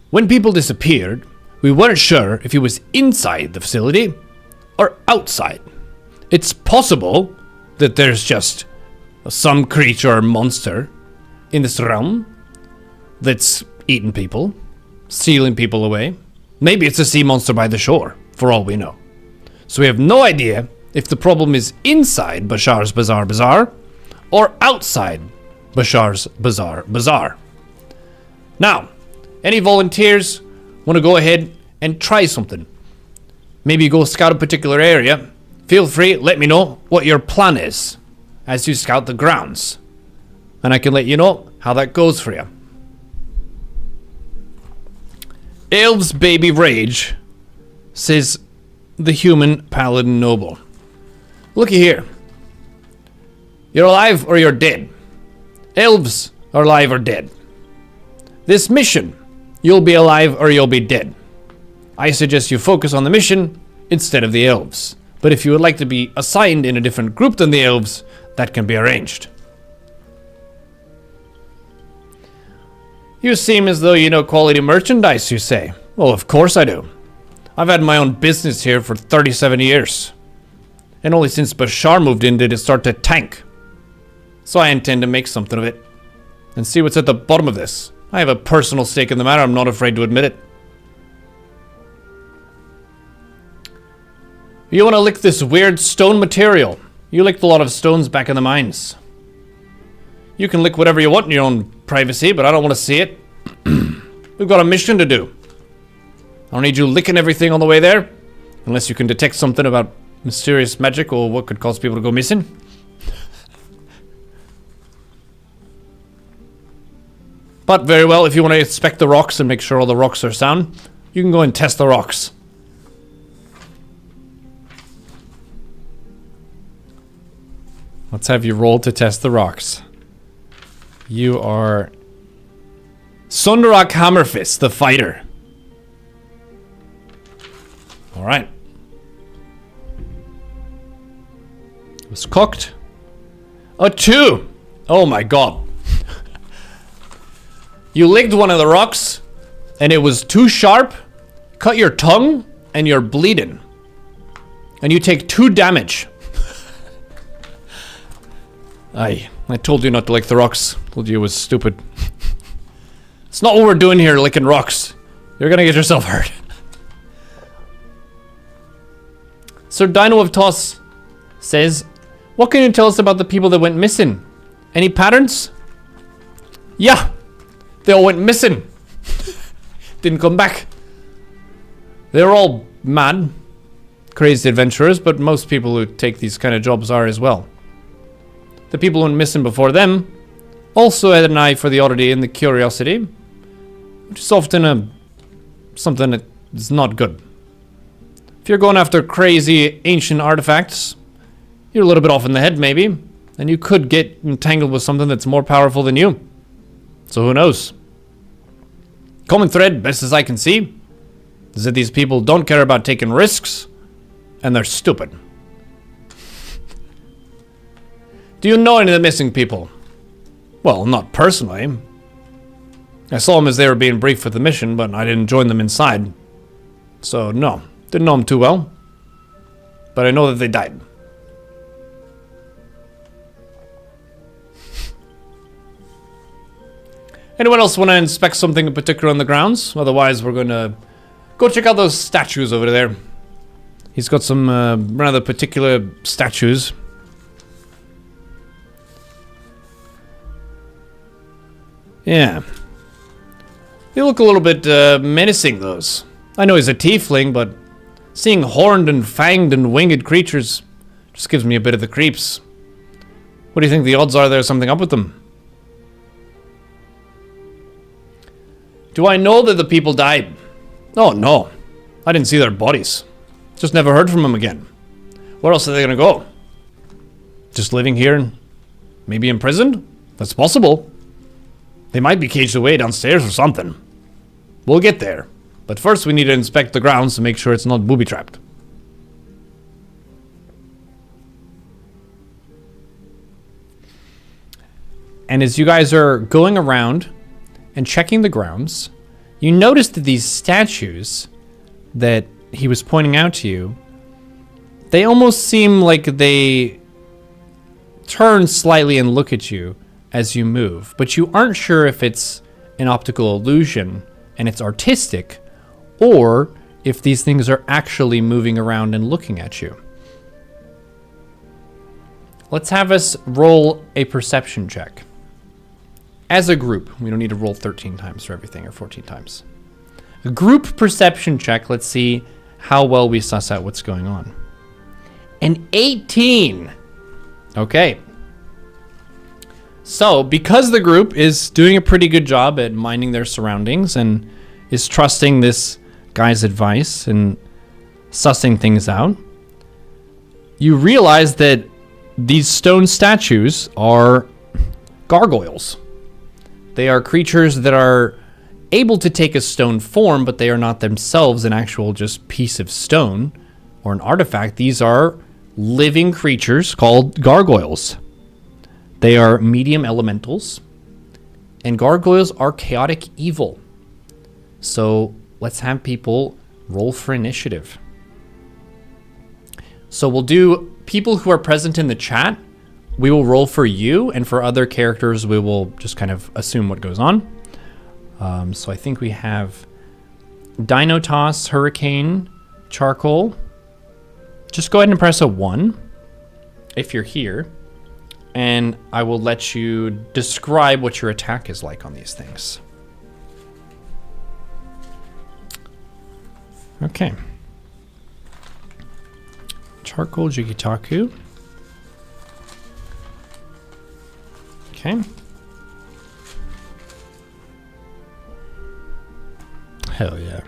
When people disappeared, we weren't sure if he was inside the facility or outside. It's possible that there's just some creature or monster in this realm that's eating people, stealing people away. Maybe it's a sea monster by the shore, for all we know. So we have no idea if the problem is inside Bashar's Bazaar Bazaar or outside Bashar's Bazaar Bazaar. Now, any volunteers want to go ahead and try something? Maybe go scout a particular area. Feel free, let me know what your plan is as you scout the grounds. And I can let you know how that goes for you. Elves Baby Rage says the human paladin noble. Looky here. You're alive or you're dead. Elves are alive or dead. This mission, you'll be alive or you'll be dead. I suggest you focus on the mission instead of the elves. But if you would like to be assigned in a different group than the elves, that can be arranged. You seem as though you know quality merchandise, you say. Well, of course I do. I've had my own business here for 37 years. And only since Bashar moved in did it start to tank. So I intend to make something of it. And see what's at the bottom of this. I have a personal stake in the matter, I'm not afraid to admit it. You want to lick this weird stone material. You licked a lot of stones back in the mines. You can lick whatever you want in your own privacy, but I don't want to see it. We've got a mission to do. I don't need you licking everything on the way there. Unless you can detect something about mysterious magic or what could cause people to go missing. But very well, if you want to inspect the rocks and make sure all the rocks are sound, you can go and test the rocks. Let's have you roll to test the rocks. You are Sundarak Hammerfist, the fighter. Alright. It was cocked. A 2! Oh my god. You licked one of the rocks, and it was too sharp, cut your tongue, and you're bleeding. And you take 2 damage. I told you not to lick the rocks. Told you it was stupid. It's not what we're doing here, licking rocks. You're gonna get yourself hurt. Sir Dino of Toss says, what can you tell us about the people that went missing? Any patterns? Yeah, they all went missing. Didn't come back. They were all mad, crazy adventurers, but most people who take these kind of jobs are as well. The people who went missing before them also had an eye for the oddity and the curiosity, which is often something that is not good. If you're going after crazy ancient artifacts, you're a little bit off in the head maybe, and you could get entangled with something that's more powerful than you. So who knows? Common thread, best as I can see, is that these people don't care about taking risks, and they're stupid. Do you know any of the missing people? Well, not personally. I saw them as they were being briefed for the mission, but I didn't join them inside. So, no. Didn't know them too well. But I know that they died. Anyone else want to inspect something in particular on the grounds? Otherwise, we're going to go check out those statues over there. He's got some rather particular statues. Yeah. They look a little bit menacing, those. I know he's a tiefling, but seeing horned and fanged and winged creatures just gives me a bit of the creeps. What do you think the odds are there's something up with them? Do I know that the people died? Oh, no. I didn't see their bodies. Just never heard from them again. Where else are they gonna go? Just living here and maybe imprisoned? That's possible. They might be caged away downstairs or something. We'll get there. But first we need to inspect the grounds to make sure it's not booby-trapped. And as you guys are going around and checking the grounds, you notice that these statues that he was pointing out to you, they almost seem like they turn slightly and look at you as you move, but you aren't sure if it's an optical illusion and it's artistic, or if these things are actually moving around and looking at you. Let's have us roll a perception check. As a group, we don't need to roll 13 times for everything or 14 times. A group perception check, let's see how well we suss out what's going on. An 18. Okay. So, because the group is doing a pretty good job at minding their surroundings and is trusting this guy's advice and sussing things out, you realize that these stone statues are gargoyles. They are creatures that are able to take a stone form, but they are not themselves an actual just piece of stone or an artifact. These are living creatures called gargoyles. They are medium elementals, and gargoyles are chaotic evil. So let's have people roll for initiative. So we'll do people who are present in the chat. We will roll for you, and for other characters, we will just kind of assume what goes on. So I think we have Dino Toss, Hurricane, Charcoal. Just go ahead and press a 1 if you're here, and I will let you describe what your attack is like on these things. Okay. Charcoal, Jigitaku. Okay. Hell yeah.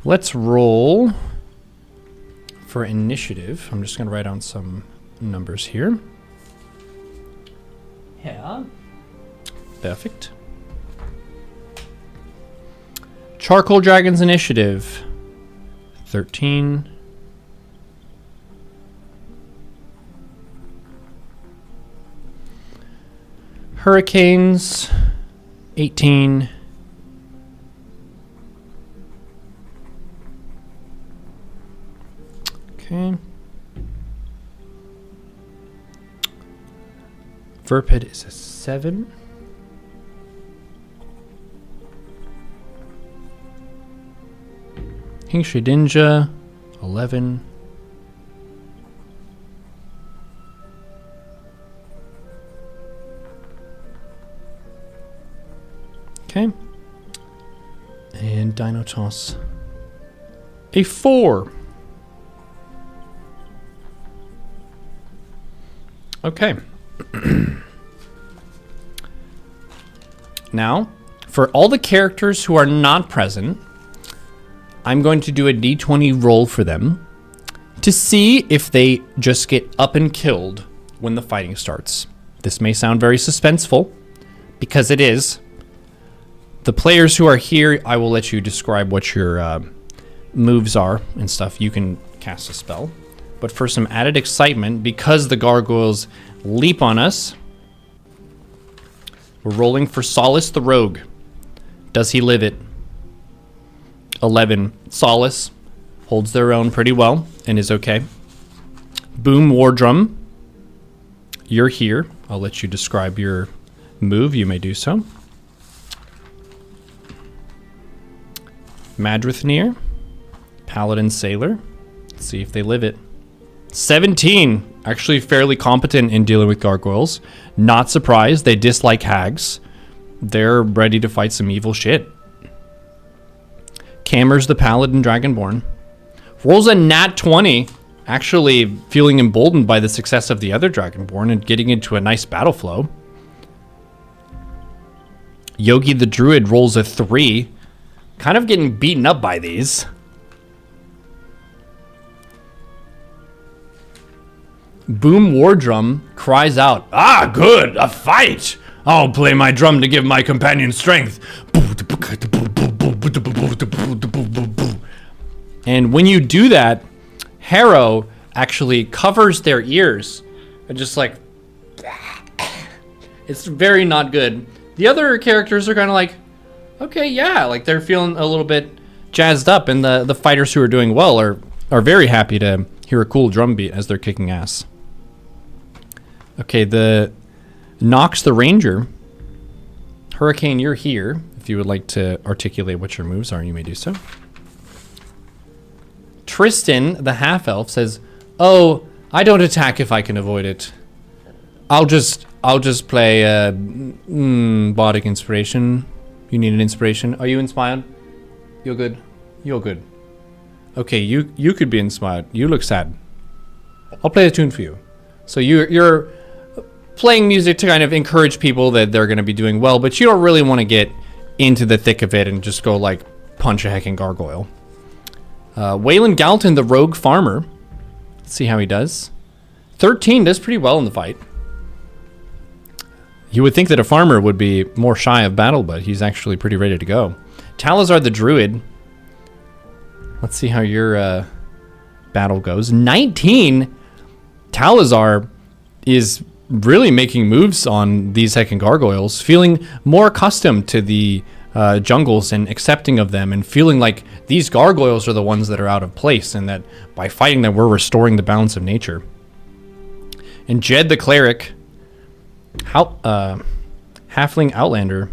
Let's roll for initiative. I'm just going to write down some numbers here. Yeah. Perfect. Charcoal Dragon's initiative. 13. Hurricanes. 18. Okay. Verpid is a 7. King Shedinja, 11. Okay. And Dino Toss, a 4. Okay. Now, for all the characters who are not present, I'm going to do a d20 roll for them to see if they just get up and killed when the fighting starts. This may sound very suspenseful, because it is. The players who are here, I will let you describe what your moves are and stuff. You can cast a spell. But for some added excitement, because the gargoyles leap on us, we're rolling for Solace the Rogue. Does he live it? 11. Solace holds their own pretty well and is okay. Boom Wardrum, you're here. I'll let you describe your move. You may do so. Madrithnir, Paladin Sailor. Let's see if they live it. 17. Actually fairly competent in dealing with gargoyles. Not surprised. They dislike hags. They're ready to fight some evil shit. Cammers the Paladin Dragonborn. Rolls a nat 20. Actually feeling emboldened by the success of the other Dragonborn and getting into a nice battle flow. Yogi the Druid rolls a 3. Kind of getting beaten up by these. Boom Wardrum cries out, "Ah, good, a fight! I'll play my drum to give my companion strength." And when you do that, Harrow actually covers their ears and just like, it's very not good. The other characters are kind of like, okay, yeah, like they're feeling a little bit jazzed up, and the fighters who are doing well are very happy to hear a cool drum beat as they're kicking ass. Okay, the Nox the Ranger. Hurricane, you're here. If you would like to articulate what your moves are, you may do so. Tristan, the half-elf, says, "Oh, I don't attack if I can avoid it. I'll just play Bardic Inspiration. You need an inspiration. Are you inspired? You're good. You're good. Okay, you could be inspired. You look sad. I'll play a tune for you. So you're playing music to kind of encourage people that they're going to be doing well, but you don't really want to get into the thick of it and just go like punch a heckin' gargoyle." Waylon Galton, the rogue farmer. Let's see how he does. 13 does pretty well in the fight. You would think that a farmer would be more shy of battle, but he's actually pretty ready to go. Talazar the druid. Let's see how your battle goes. 19. Talazar is really making moves on these heckin' gargoyles, feeling more accustomed to the jungles and accepting of them, and feeling like these gargoyles are the ones that are out of place, and that by fighting them, we're restoring the balance of nature. And Jed the cleric, halfling outlander,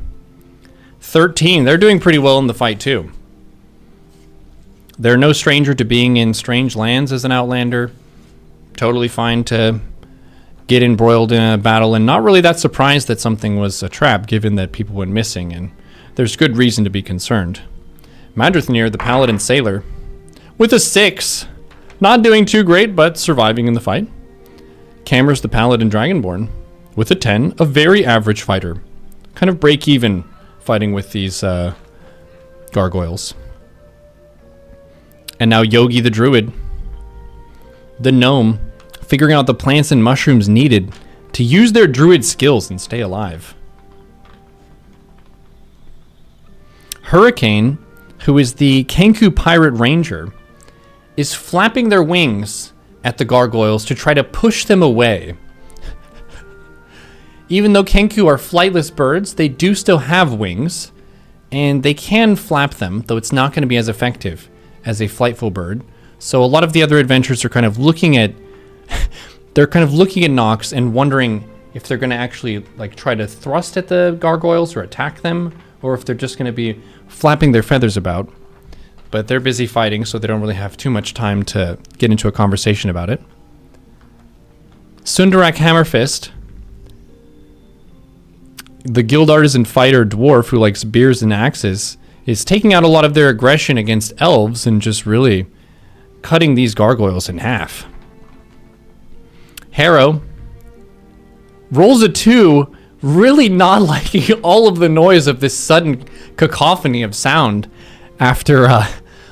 13. They're doing pretty well in the fight too. They're no stranger to being in strange lands as an outlander. Totally fine to get embroiled in a battle, and not really that surprised that something was a trap, given that people went missing, and there's good reason to be concerned. Madrithnir, the paladin sailor, with a 6. Not doing too great, but surviving in the fight. Cameras, the paladin dragonborn, with a 10, a very average fighter. Kind of break even fighting with these gargoyles. And now Yogi the druid, the gnome, figuring out the plants and mushrooms needed to use their druid skills and stay alive. Hurricane, who is the Kenku pirate ranger, is flapping their wings at the gargoyles to try to push them away. Even though Kenku are flightless birds, they do still have wings, and they can flap them, though it's not going to be as effective as a flightful bird. So a lot of the other adventurers are kind of looking at Nox and wondering if they're going to actually like try to thrust at the gargoyles or attack them, or if they're just going to be flapping their feathers about. But they're busy fighting, so they don't really have too much time to get into a conversation about it. Sundarak Hammerfist, the guild artisan fighter dwarf who likes beers and axes, is taking out a lot of their aggression against elves and just really cutting these gargoyles in half. Harrow rolls a 2, really not liking all of the noise of this sudden cacophony of sound after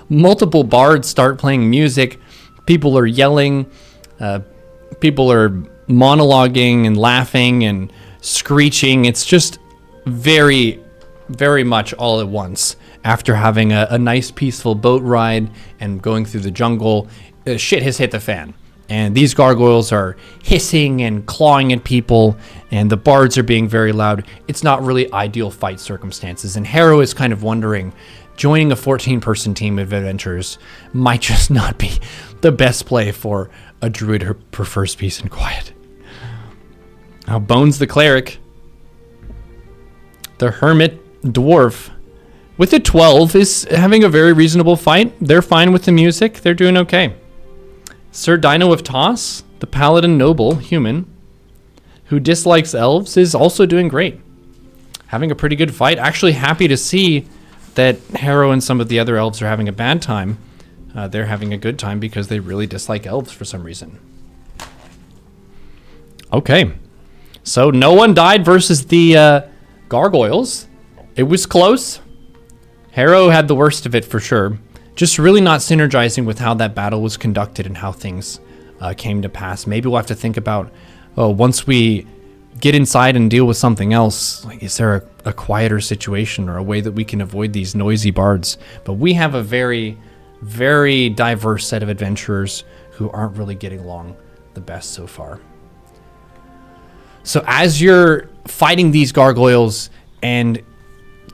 multiple bards start playing music. People are yelling, people are monologuing and laughing and screeching. It's just very, very much all at once. After having a nice peaceful boat ride and going through the jungle, shit has hit the fan. And these gargoyles are hissing and clawing at people, and the bards are being very loud. It's not really ideal fight circumstances, and Harrow is kind of wondering, joining a 14-person team of adventurers might just not be the best play for a druid who prefers peace and quiet. Now Bones the cleric, the hermit dwarf, with a 12, is having a very reasonable fight. They're fine with the music. They're doing okay. Sir Dino of Toss, the paladin noble human, who dislikes elves, is also doing great. Having a pretty good fight. Actually happy to see that Harrow and some of the other elves are having a bad time. They're having a good time because they really dislike elves for some reason. Okay. So no one died versus the gargoyles. It was close. Harrow had the worst of it for sure. Just really not synergizing with how that battle was conducted and how things came to pass. Maybe we'll have to think about, once we get inside and deal with something else, like, is there a quieter situation or a way that we can avoid these noisy bards? But we have a very, very diverse set of adventurers who aren't really getting along the best so far. So as you're fighting these gargoyles and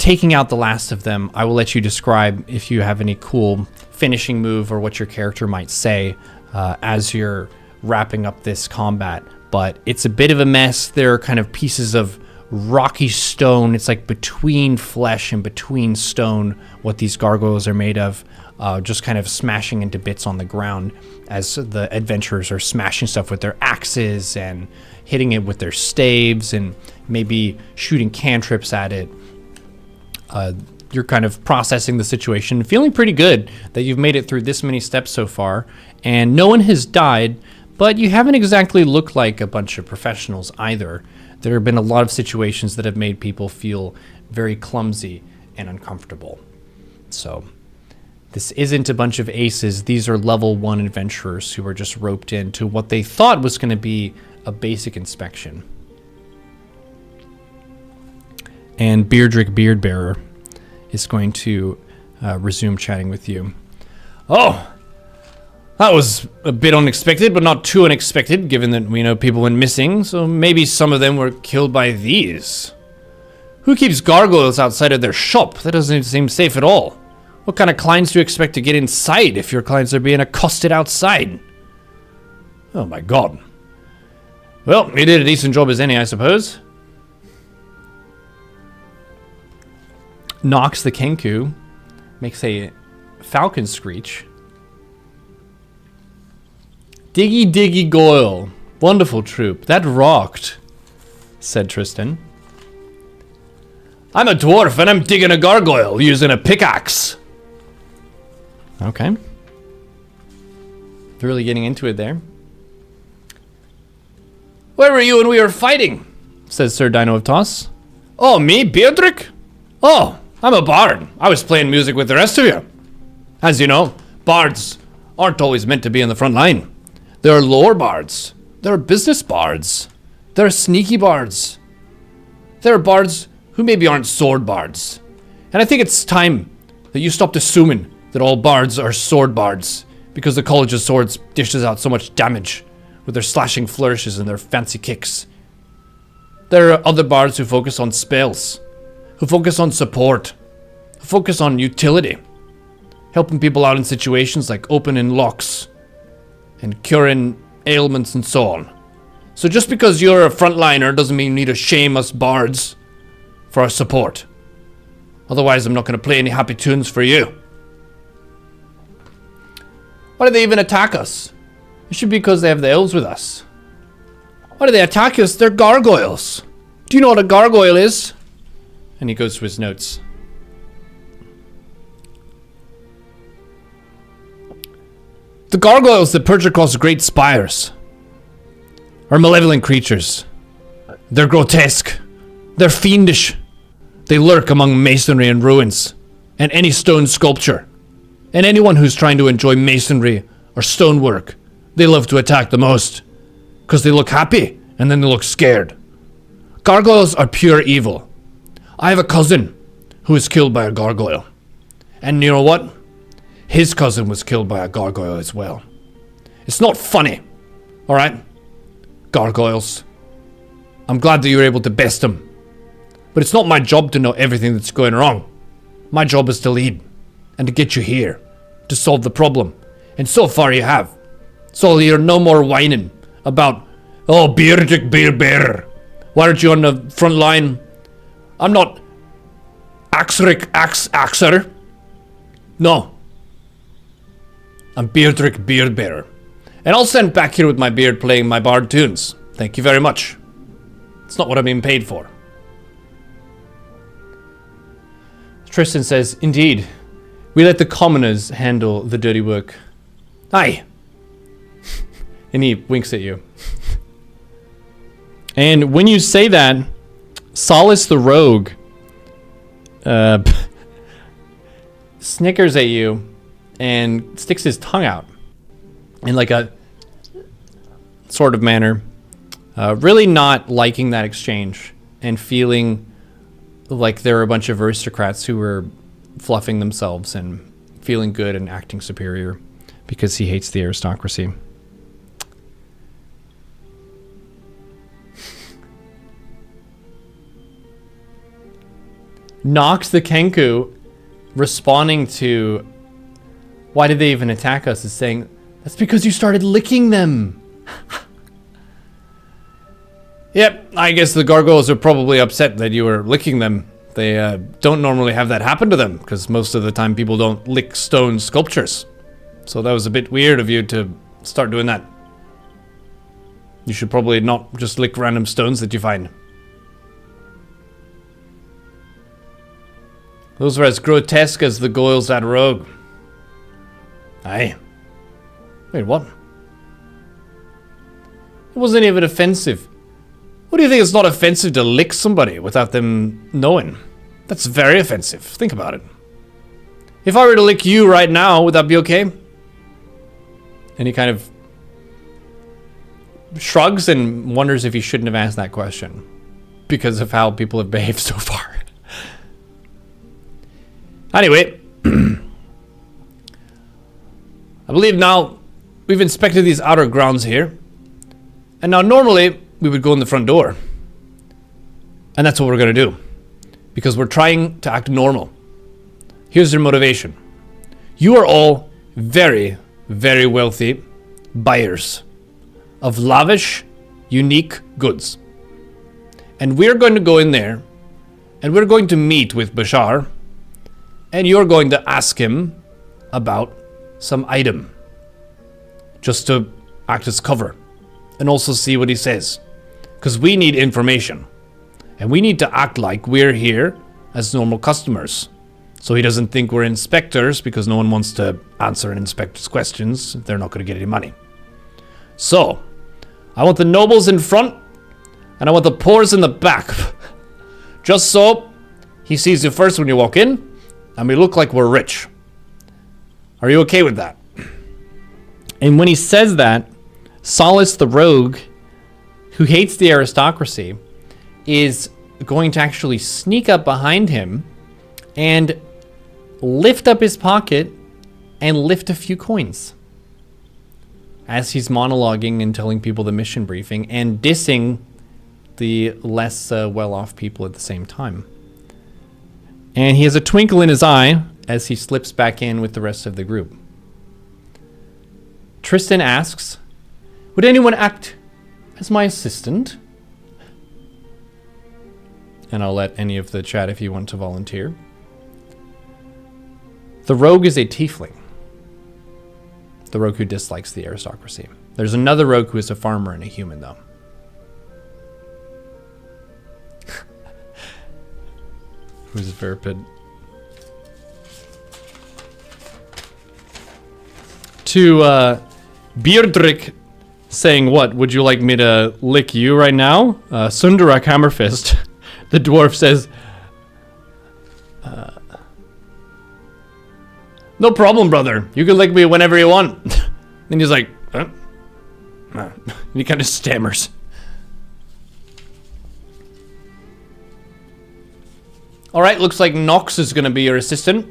taking out the last of them, I will let you describe if you have any cool finishing move or what your character might say as you're wrapping up this combat. But it's a bit of a mess. There are kind of pieces of rocky stone. It's like between flesh and between stone what these gargoyles are made of, just kind of smashing into bits on the ground as the adventurers are smashing stuff with their axes and hitting it with their staves and maybe shooting cantrips at it. You're kind of processing the situation, feeling pretty good that you've made it through this many steps so far, and no one has died, but you haven't exactly looked like a bunch of professionals either. There have been a lot of situations that have made people feel very clumsy and uncomfortable. So this isn't a bunch of aces. These are level 1 adventurers who are just roped into what they thought was going to be a basic inspection. And Beardrick Beardbearer is going to resume chatting with you. Oh, that was a bit unexpected, but not too unexpected, given that we know people went missing, so maybe some of them were killed by these. Who keeps gargoyles outside of their shop? That doesn't seem safe at all. What kind of clients do you expect to get inside if your clients are being accosted outside? Oh my god. Well, you did a decent job as any, I suppose. Nox the Kenku makes a falcon screech. Diggy diggy goyle. Wonderful troop. That rocked, said Tristan. I'm a dwarf and I'm digging a gargoyle using a pickaxe. Okay. They're really getting into it there. Where were you when we were fighting? Says Sir Dino of Toss. Oh, me, Beardrick? Oh, I'm a bard. I was playing music with the rest of you. As you know, bards aren't always meant to be in the front line. There are lore bards. There are business bards. There are sneaky bards. There are bards who maybe aren't sword bards. And I think it's time that you stopped assuming that all bards are sword bards because the College of Swords dishes out so much damage with their slashing flourishes and their fancy kicks. There are other bards who focus on spells, who focus on support, who focus on utility, helping people out in situations like opening locks and curing ailments and so on. So just because you're a frontliner doesn't mean you need to shame us bards for our support. Otherwise, I'm not going to play any happy tunes for you. Why do they even attack us? It should be because they have the elves with us. Why do they attack us? They're gargoyles. Do you know what a gargoyle is? And he goes to his notes. The gargoyles that perch across great spires are malevolent creatures. They're grotesque. They're fiendish. They lurk among masonry and ruins, and any stone sculpture. And anyone who's trying to enjoy masonry or stonework, they love to attack the most. Because they look happy, and then they look scared. Gargoyles are pure evil. I have a cousin who was killed by a gargoyle. And you know what? His cousin was killed by a gargoyle as well. It's not funny, alright? Gargoyles. I'm glad that you were able to best them. But it's not my job to know everything that's going wrong. My job is to lead, and to get you here, to solve the problem. And so far you have. So you're no more whining about, oh, Beardrick Beardbearer. Why aren't you on the front line? I'm not Axric Axer. No. I'm Beardrick Beardbearer. And I'll stand back here with my beard playing my bard tunes. Thank you very much. It's not what I'm being paid for. Tristan says, indeed, we let the commoners handle the dirty work. Aye. And he winks at you. And when you say that, Solace the Rogue snickers at you and sticks his tongue out in like a sort of manner, really not liking that exchange and feeling like there are a bunch of aristocrats who are fluffing themselves and feeling good and acting superior because he hates the aristocracy. Nox the Kenku, responding to why did they even attack us, is saying, that's because you started licking them. Yep, I guess the gargoyles are probably upset that you were licking them. They don't normally have that happen to them, because most of the time people don't lick stone sculptures. So that was a bit weird of you to start doing that. You should probably not just lick random stones that you find. Those were as grotesque as the goyles at Rogue. Aye. Wait, what? It wasn't even offensive. What do you think it's not offensive to lick somebody without them knowing? That's very offensive. Think about it. If I were to lick you right now, would that be okay? And he kind of shrugs and wonders if he shouldn't have asked that question because of how people have behaved so far. Anyway, I believe now we've inspected these outer grounds here. And now normally we would go in the front door. And that's what we're going to do. Because we're trying to act normal. Here's your motivation. You are all very, very wealthy buyers of lavish, unique goods. And we're going to go in there and we're going to meet with Bashar. And you're going to ask him about some item. Just to act as cover. And also see what he says. Because we need information. And we need to act like we're here as normal customers. So he doesn't think we're inspectors, because no one wants to answer an inspector's questions. They're not going to get any money. So, I want the nobles in front, and I want the poors in the back. Just so he sees you first when you walk in, and we look like we're rich. Are you okay with that? And when he says that, Solace the Rogue, who hates the aristocracy, is going to actually sneak up behind him and lift up his pocket and lift a few coins. As he's monologuing and telling people the mission briefing and dissing the less well-off people at the same time. And he has a twinkle in his eye as he slips back in with the rest of the group. Tristan asks, would anyone act as my assistant? And I'll let any of the chat if you want to volunteer. The rogue is a tiefling. The rogue who dislikes the aristocracy. There's another rogue who is a farmer and a human, though. Who's Verpid? To Beardrick saying, what? Would you like me to lick you right now? Sundarak Hammerfist. The dwarf says, no problem, brother. You can lick me whenever you want. And he's like, huh? And he kind of stammers. Alright, looks like Nox is going to be your assistant.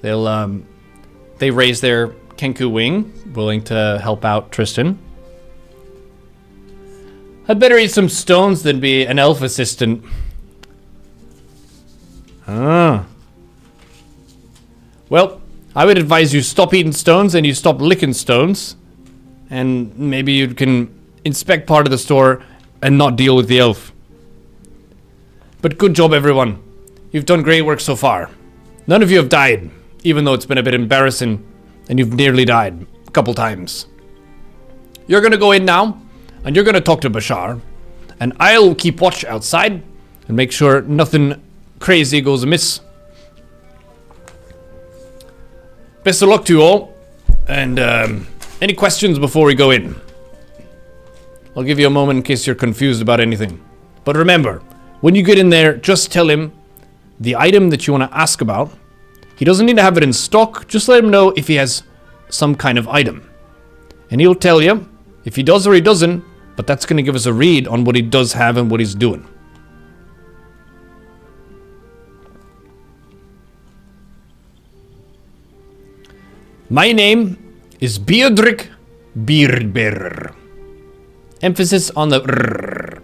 They raise their Kenku wing, willing to help out Tristan. I'd better eat some stones than be an elf assistant. Ah. Well, I would advise you stop eating stones and you stop licking stones. And maybe you can inspect part of the store and not deal with the elf. But good job, everyone. You've done great work so far. None of you have died, even though it's been a bit embarrassing and you've nearly died a couple times. You're gonna go in now, and you're gonna talk to Bashar, and I'll keep watch outside and make sure nothing crazy goes amiss. Best of luck to you all, and any questions before we go in? I'll give you a moment in case you're confused about anything. But remember, when you get in there, just tell him the item that you want to ask about. He doesn't need to have it in stock, just let him know if he has some kind of item. And he'll tell you if he does or he doesn't, but that's going to give us a read on what he does have and what he's doing. My name is Beardrick Beardbearer. Emphasis on the rrr.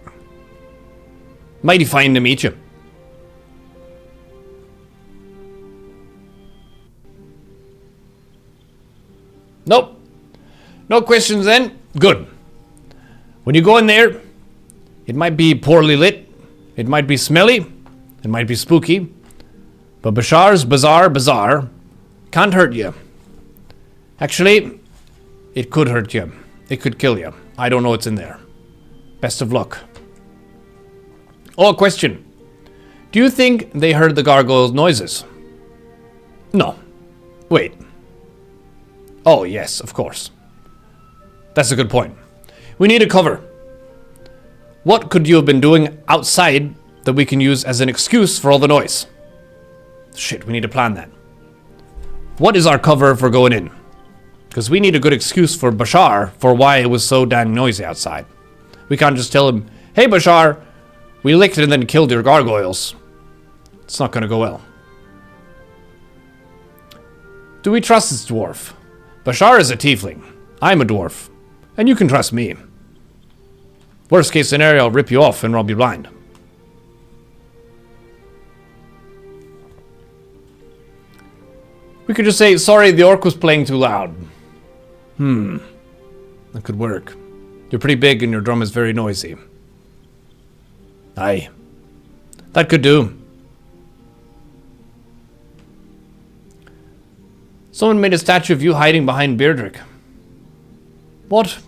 Mighty fine to meet you. Nope. No questions then? Good. When you go in there, it might be poorly lit, it might be smelly, it might be spooky, but Bashar's Bazaar can't hurt you. Actually, it could hurt you. It could kill you. I don't know what's in there. Best of luck. Oh, question. Do you think they heard the gargoyles' noises? No. Wait. Oh, yes, of course. That's a good point. We need a cover. What could you have been doing outside that we can use as an excuse for all the noise? Shit, we need to plan that. What is our cover for going in? Because we need a good excuse for Bashar for why it was so damn noisy outside. We can't just tell him, hey Bashar, we licked and then killed your gargoyles. It's not going to go well. Do we trust this dwarf? Bashar is a tiefling. I'm a dwarf. And you can trust me. Worst case scenario, I'll rip you off and I'll be blind. We could just say, sorry, the orc was playing too loud. That could work. You're pretty big and your drum is very noisy. Aye. That could do. Someone made a statue of you hiding behind Beardrick. What?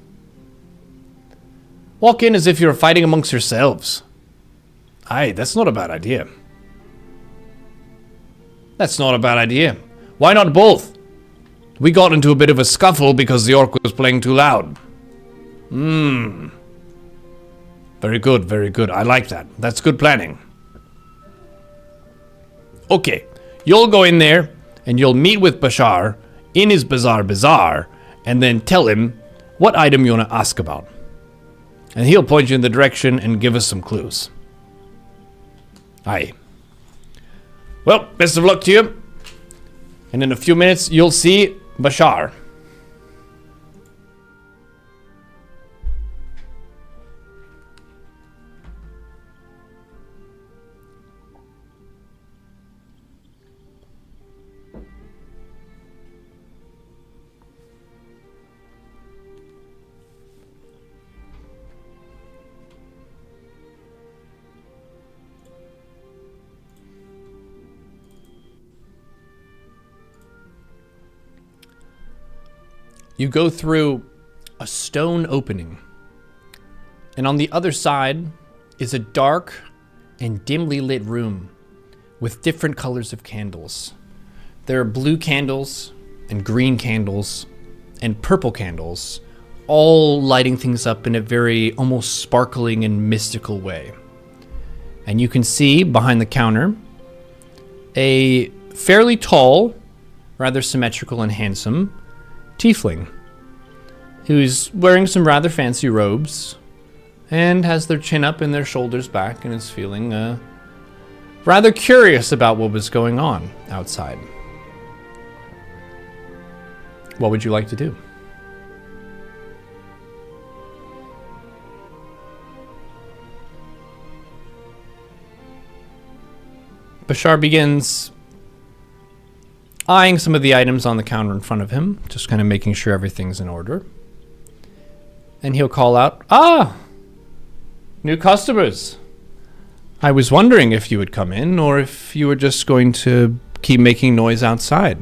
Walk in as if you're fighting amongst yourselves. Aye, that's not a bad idea. That's not a bad idea. Why not both? We got into a bit of a scuffle because the orc was playing too loud. Very good, very good. I like that. That's good planning. Okay, you'll go in there and you'll meet with Bashar in his bazaar and then tell him what item you want to ask about. And he'll point you in the direction and give us some clues. Aye. Well, best of luck to you. And in a few minutes, you'll see Bashar. You go through a stone opening, and on the other side is a dark and dimly lit room with different colors of candles. There are blue candles and green candles and purple candles, all lighting things up in a very almost sparkling and mystical way. And you can see behind the counter a fairly tall, rather symmetrical and handsome tiefling who's wearing some rather fancy robes and has their chin up and their shoulders back and is feeling rather curious about what was going on outside. What would you like to do? Bashar begins eyeing some of the items on the counter in front of him, just kind of making sure everything's in order. And he'll call out, "Ah! New customers. I was wondering if you would come in or if you were just going to keep making noise outside."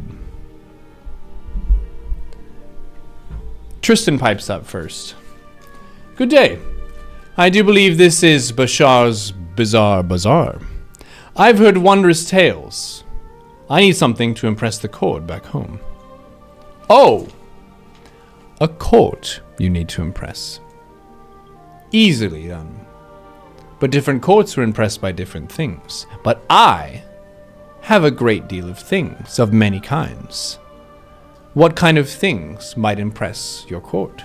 Tristan pipes up first. "Good day. I do believe this is Bashar's Bazaar. I've heard wondrous tales. I need something to impress the court back home." "Oh! A court you need to impress. Easily done. But different courts are impressed by different things. But I have a great deal of things of many kinds. What kind of things might impress your court?"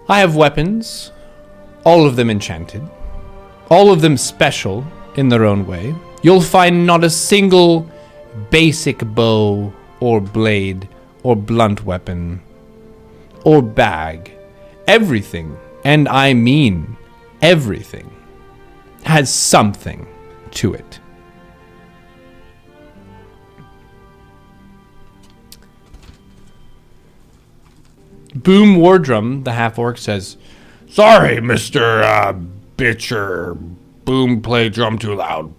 "I have weapons, all of them enchanted, all of them special in their own way. You'll find not a single basic bow or blade or blunt weapon or bag. Everything, and I mean everything, has something to it." Boom Wardrum, the half-orc, says, Sorry, Mr. Bitcher. Boom, play drum too loud.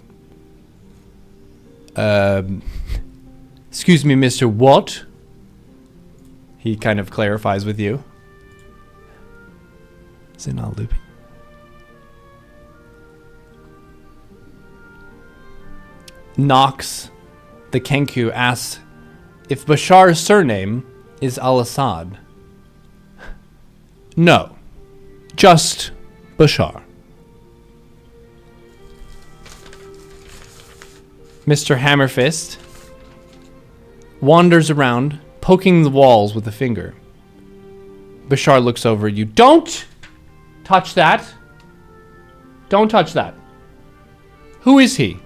Excuse me, Mr. What? He kind of clarifies with you. Is it not looping? Nox, the Kenku, asks if Bashar's surname is Al-Assad. No, just Bashar. Mr. Hammerfist wanders around, poking the walls with a finger. Bashar looks over at you. Don't touch that. Don't touch that. Who is he?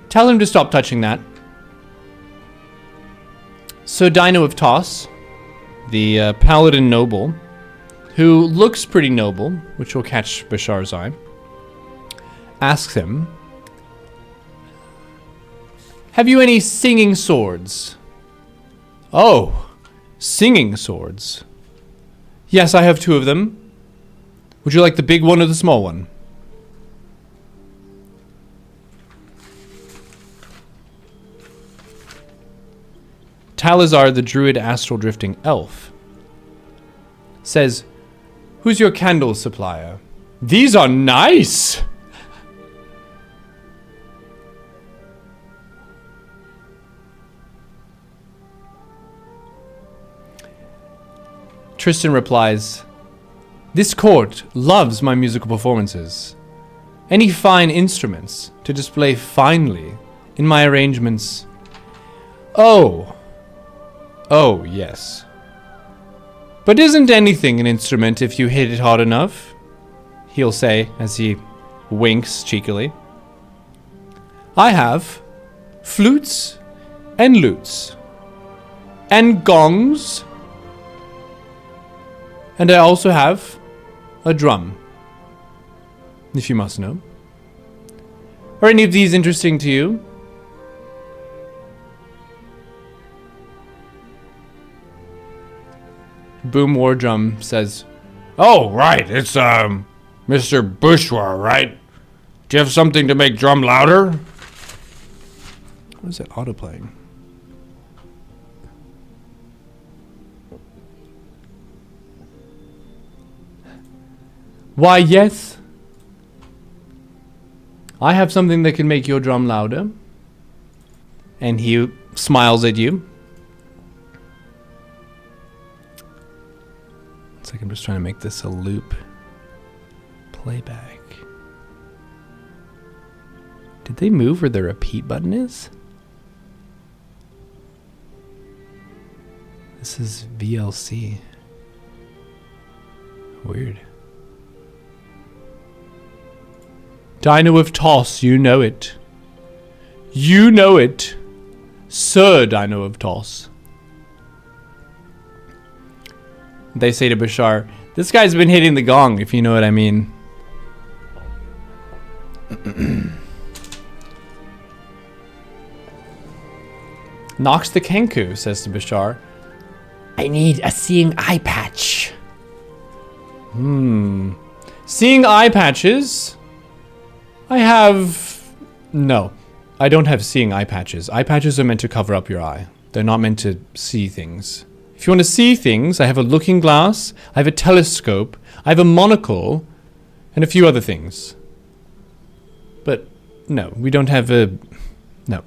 Tell him to stop touching that. So Dino of Toss, the paladin noble, who looks pretty noble, which will catch Bashar's eye, asks him, have you any singing swords? Oh, singing swords. Yes, I have 2 of them. Would you like the big one or the small one? Talazar, the druid astral drifting elf, says, who's your candle supplier? These are nice! Tristan replies, this court loves my musical performances. Any fine instruments to display finely in my arrangements. Oh, yes. But isn't anything an instrument if you hit it hard enough? He'll say as he winks cheekily. I have flutes and lutes and gongs, and I also have a drum, if you must know. Are any of these interesting to you? Boom Wardrum says, Oh, right. It's, Mr. Bourgeois, right? Do you have something to make drum louder? what is it autoplaying? Why, yes. I have something that can make your drum louder. And he smiles at you. It's like I'm just trying to make this a loop playback. Did they move where the repeat button is? This is VLC. Weird. Dino of Toss, you know it. You know it. Sir Dino of Toss. They say to Bashar, this guy's been hitting the gong, if you know what I mean. Nox the Kenku says to Bashar, I need a seeing eye patch. Seeing eye patches? I have... No, I don't have seeing eye patches. Eye patches are meant to cover up your eye. They're not meant to see things. If you want to see things, I have a looking glass, I have a telescope, I have a monocle, and a few other things. But no, we don't have a... No.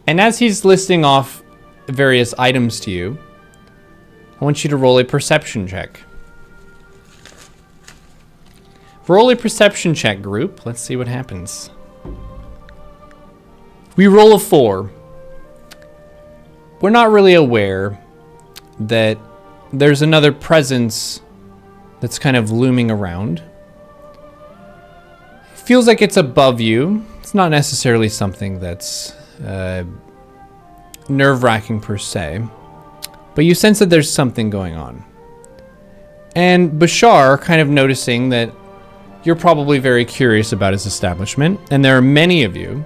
And as he's listing off various items to you, I want you to roll a perception check. Roll a perception check, group. Let's see what happens. We roll a 4. We're not really aware that there's another presence that's kind of looming around. It feels like it's above you. It's not necessarily something that's nerve-wracking per se, but you sense that there's something going on. And Bashar, kind of noticing that you're probably very curious about his establishment, and there are many of you,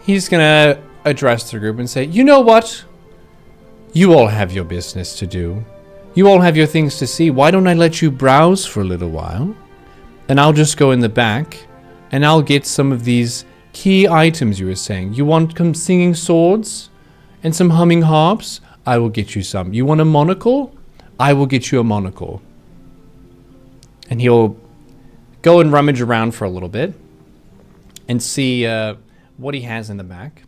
he's gonna address the group and say, you know what? You all have your business to do. You all have your things to see. Why don't I let you browse for a little while? And I'll just go in the back and I'll get some of these key items you were saying. You want some singing swords and some humming harps? I will get you some. You want a monocle? I will get you a monocle. And he'll go and rummage around for a little bit and see what he has in the back.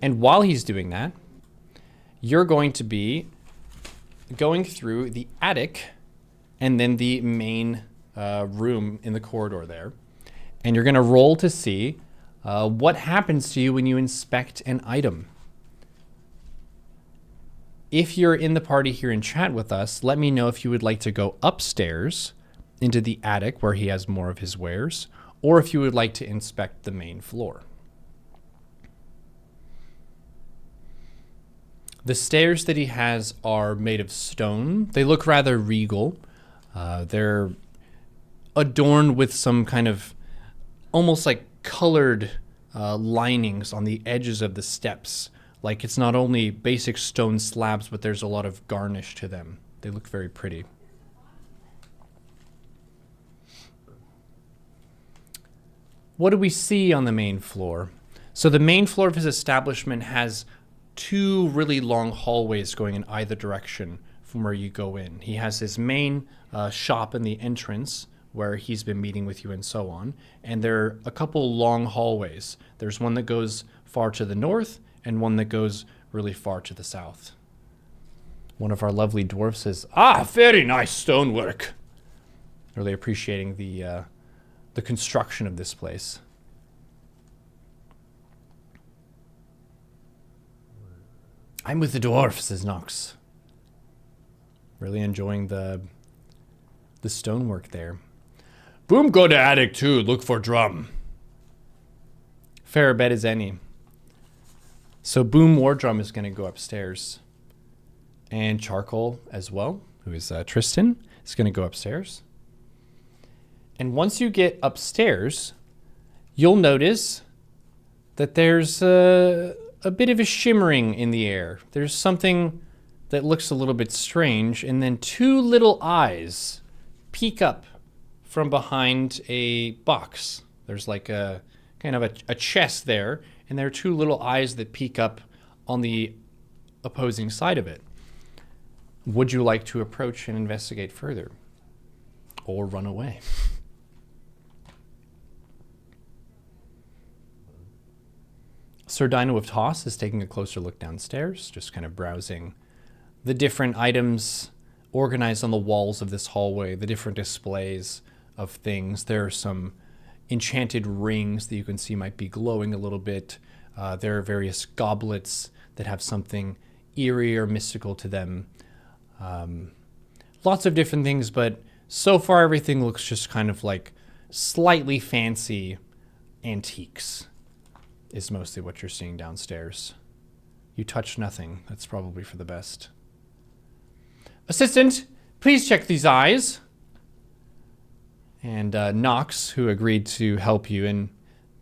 And while he's doing that, you're going to be going through the attic and then the main room in the corridor there. And you're going to roll to see what happens to you when you inspect an item. If you're in the party here in chat with us, let me know if you would like to go upstairs into the attic where he has more of his wares, or if you would like to inspect the main floor. The stairs that he has are made of stone. They look rather regal. They're adorned with some kind of almost like colored linings on the edges of the steps. Like it's not only basic stone slabs, but there's a lot of garnish to them. They look very pretty. What do we see on the main floor? So the main floor of his establishment has two really long hallways going in either direction from where you go in. He has his main shop in the entrance where he's been meeting with you and so on. And there are a couple long hallways. There's one that goes far to the north and one that goes really far to the south. One of our lovely dwarves says, "Ah, very nice stonework." Really appreciating the construction of this place. I'm with the dwarf, says Nox. Really enjoying the stonework there. Boom, go to attic too. Look for drum. Fair bet as any. So Boom War Drum is going to go upstairs. And Charcoal as well, who is Tristan, is going to go upstairs. And once you get upstairs, you'll notice that there's a bit of a shimmering in the air. There's something that looks a little bit strange, and then two little eyes peek up from behind a box. There's like a kind of a chest there, and there are two little eyes that peek up on the opposing side of it. Would you like to approach and investigate further? Or run away? Sir Dino of Toss is taking a closer look downstairs, just kind of browsing the different items organized on the walls of this hallway, the different displays of things. There are some enchanted rings that you can see might be glowing a little bit. There are various goblets that have something eerie or mystical to them. Lots of different things, but so far everything looks just kind of like slightly fancy antiques is mostly what you're seeing downstairs. You touch nothing. That's probably for the best. Assistant, please check these eyes. And Nox, who agreed to help you and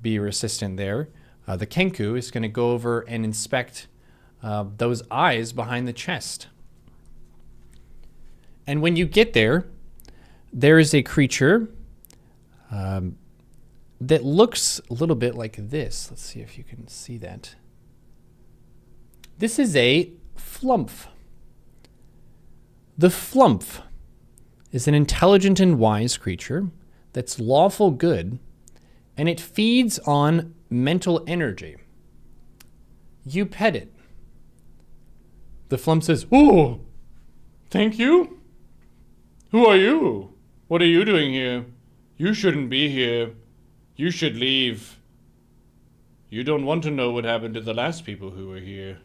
be your assistant there, the Kenku is going to go over and inspect those eyes behind the chest. And when you get there, there is a creature that looks a little bit like this. Let's see if you can see that. This is a flumph. The flumph is an intelligent and wise creature that's lawful good, and it feeds on mental energy. You pet it. The flumph says, "Oh, thank you. Who are you? What are you doing here? You shouldn't be here. You should leave. You don't want to know what happened to the last people who were here."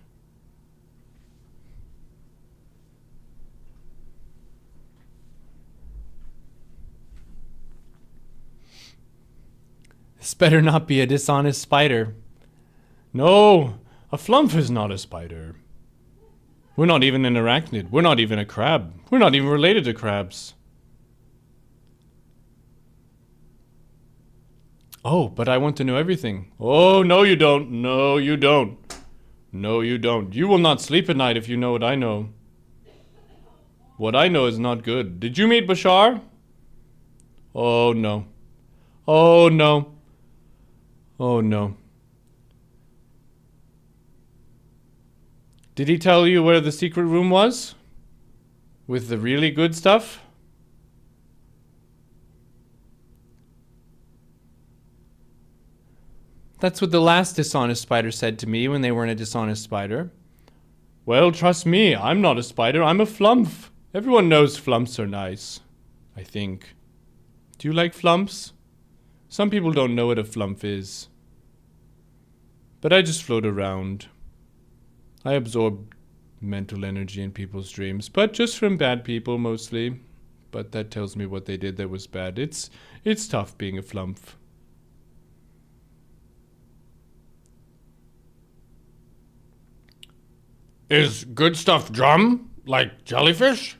This better not be a dishonest spider. No, a flumph is not a spider. We're not even an arachnid. We're not even a crab. We're not even related to crabs. Oh, but I want to know everything. Oh, no you don't. No you don't. No you don't. You will not sleep at night if you know what I know. What I know is not good. Did you meet Bashar? Oh no. Oh no. Oh no. Did he tell you where the secret room was? With the really good stuff? That's what the last dishonest spider said to me when they weren't a dishonest spider. Well, trust me, I'm not a spider, I'm a flump. Everyone knows flumps are nice, I think. Do you like flumps? Some people don't know what a flump is. But I just float around. I absorb mental energy in people's dreams, but just from bad people mostly. But that tells me what they did that was bad. It's tough being a flump. Is good stuff drum? Like jellyfish?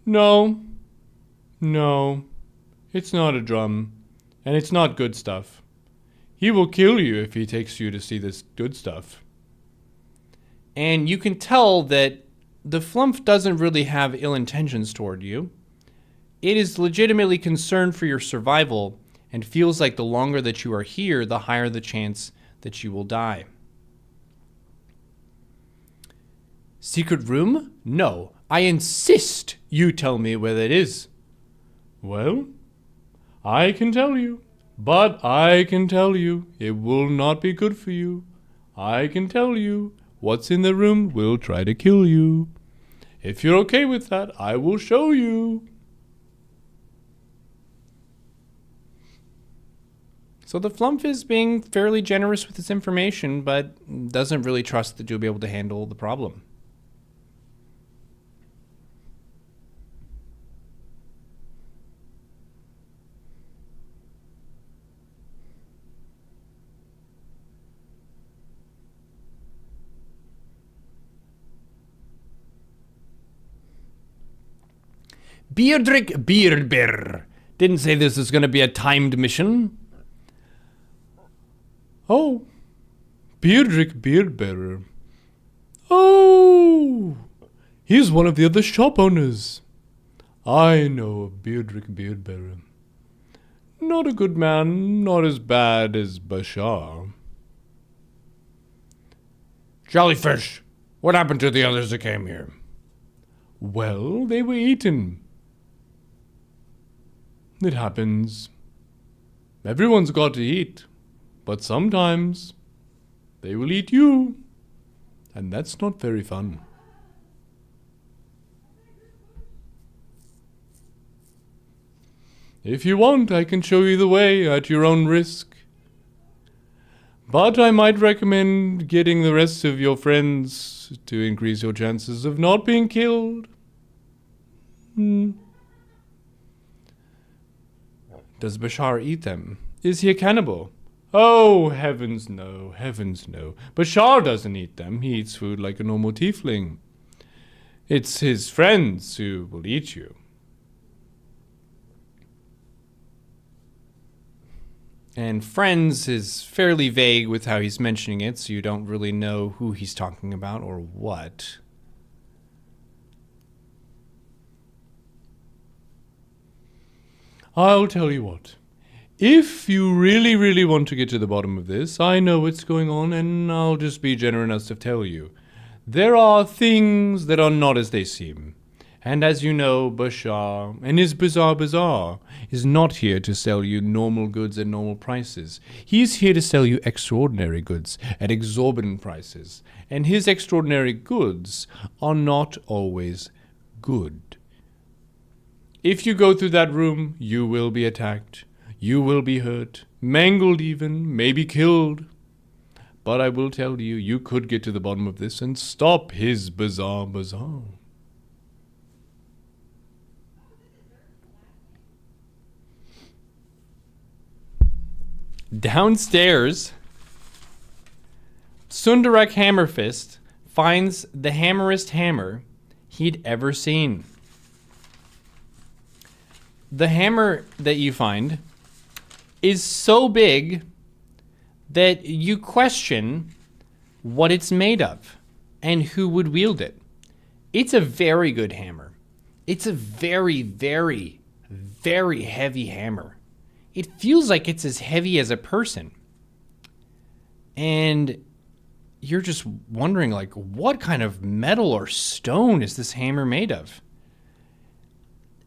No. No. It's not a drum. And it's not good stuff. He will kill you if he takes you to see this good stuff. And you can tell that the flump doesn't really have ill intentions toward you. It is legitimately concerned for your survival and feels like the longer that you are here, the higher the chance that you will die. Secret room? No. I insist you tell me where that is. Well, I can tell you. But I can tell you, it will not be good for you. I can tell you, what's in the room will try to kill you. If you're okay with that, I will show you. So the flump is being fairly generous with its information, but doesn't really trust that you'll be able to handle the problem. Beardrick Beardbear. Didn't say this was going to be a timed mission. Oh, Beardrick Beardbearer. Oh, he's one of the other shop owners. I know of Beardrick Beardbearer. Not a good man, not as bad as Bashar. Jellyfish. What happened to the others that came here? Well, they were eaten. It happens. Everyone's got to eat. But sometimes they will eat you. And that's not very fun. If you want, I can show you the way at your own risk. But I might recommend getting the rest of your friends to increase your chances of not being killed. Does Bashar eat them? Is he a cannibal? Oh, heavens no, heavens no. Bashar doesn't eat them. He eats food like a normal tiefling. It's his friends who will eat you. And friends is fairly vague with how he's mentioning it, so you don't really know who he's talking about or what. I'll tell you what. If you really, really want to get to the bottom of this, I know what's going on, and I'll just be generous enough to tell you. There are things that are not as they seem. And as you know, Bashar and his Bizarre Bazaar is not here to sell you normal goods at normal prices. He's here to sell you extraordinary goods at exorbitant prices. And his extraordinary goods are not always good. If you go through that room, you will be attacked. You will be hurt, mangled even, maybe killed. But I will tell you, you could get to the bottom of this and stop his Bizarre Bazaar. Downstairs, Sundarak Hammerfist finds the hammerest hammer he'd ever seen. The hammer that you find is so big that you question what it's made of and who would wield it. It's a very good hammer. It's a very, very, very heavy hammer. It feels like it's as heavy as a person. And you're just wondering, like, what kind of metal or stone is this hammer made of?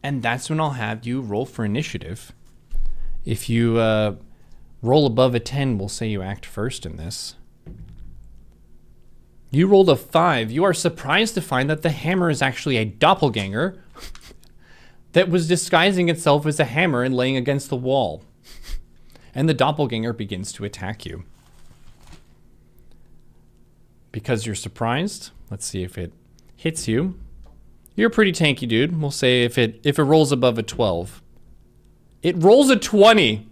And that's when I'll have you roll for initiative. If you roll above a 10, we'll say you act first in this. You rolled a 5. You are surprised to find that the hammer is actually a doppelganger that was disguising itself as a hammer and laying against the wall. And the doppelganger begins to attack you. Because you're surprised, let's see if it hits you. You're a pretty tanky dude. We'll say if it rolls above a 12. It rolls a 20.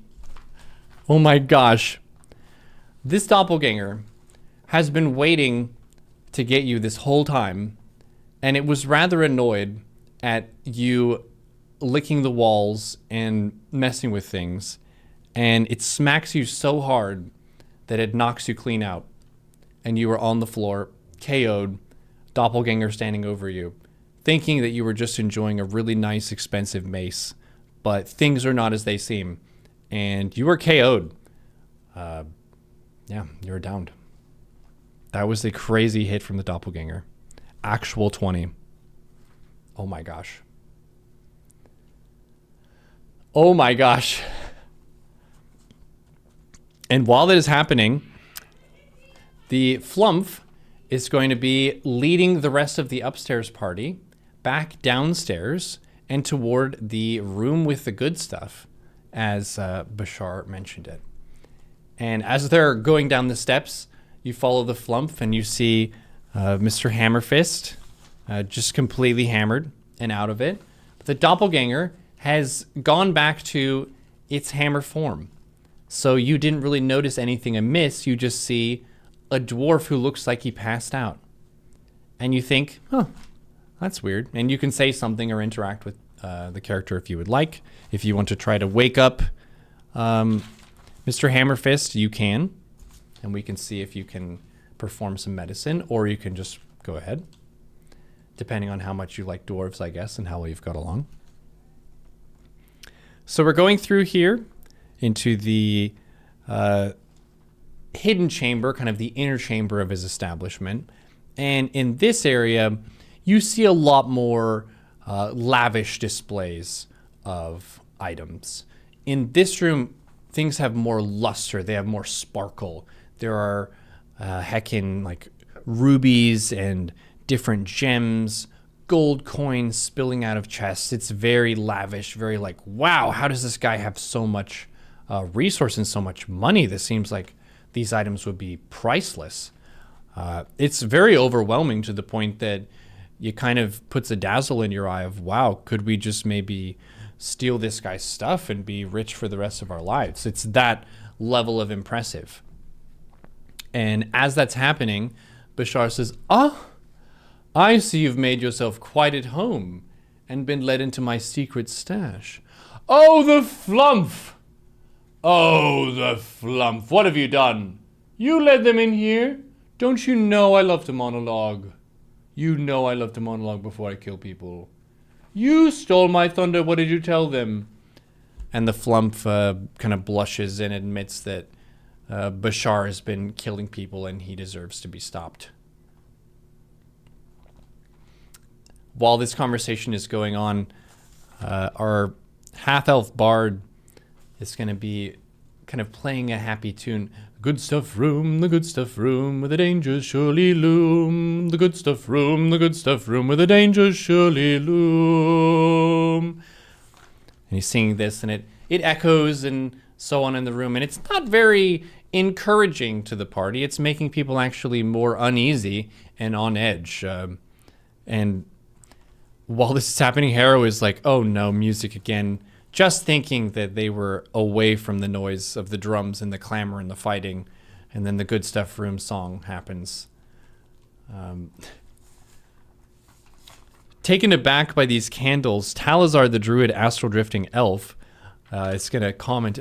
Oh my gosh. This doppelganger has been waiting to get you this whole time, and it was rather annoyed at you licking the walls and messing with things, and it smacks you so hard that it knocks you clean out, and you are on the floor, KO'd, doppelganger standing over you, thinking that you were just enjoying a really nice, expensive mace, but things are not as they seem, and you were KO'd. Yeah, you were downed. That was a crazy hit from the doppelganger. Actual 20. Oh my gosh. Oh my gosh. And while that is happening, the Flumph is going to be leading the rest of the upstairs party back downstairs and toward the room with the good stuff, as Bashar mentioned it. And as they're going down the steps, you follow the Flumph and you see Mr. Hammerfist just completely hammered and out of it. But the doppelganger has gone back to its hammer form. So you didn't really notice anything amiss. You just see a dwarf who looks like he passed out. And you think, huh, that's weird. And you can say something or interact with the character if you would like. If you want to try to wake up Mr. Hammerfist, you can. And we can see if you can perform some medicine, or you can just go ahead. Depending on how much you like dwarves, I guess, and how well you've got along. So we're going through here into the hidden chamber, kind of the inner chamber of his establishment. And in this area, you see a lot more lavish displays of items. In this room, things have more luster. They have more sparkle. There are heckin' like rubies and different gems, gold coins spilling out of chests. It's very lavish, very like, wow, how does this guy have so much resource and so much money? This seems like these items would be priceless. It's very overwhelming to the point that you kind of puts a dazzle in your eye of, wow, could we just maybe steal this guy's stuff and be rich for the rest of our lives? It's that level of impressive. And as that's happening, Bashar says, I see you've made yourself quite at home and been led into my secret stash. Oh, the Flumph! Oh, the Flumph, what have you done? You led them in here? Don't you know I love to monologue? You know I love to monologue before I kill people. You stole my thunder, what did you tell them? And the Flumph kind of blushes and admits that Bashar has been killing people and he deserves to be stopped. While this conversation is going on, our half-elf bard is going to be kind of playing a happy tune. Good stuff room, the good stuff room, where the dangers surely loom. The good stuff room, where the dangers surely loom. And he's singing this, and it echoes and so on in the room. And it's not very encouraging to the party. It's making people actually more uneasy and on edge. And while this is happening, Harrow is like, oh no, music again. Just thinking that they were away from the noise of the drums and the clamor and the fighting. And then the Good Stuff Room song happens. Taken aback by these candles, Talazar the druid astral drifting elf is going to comment,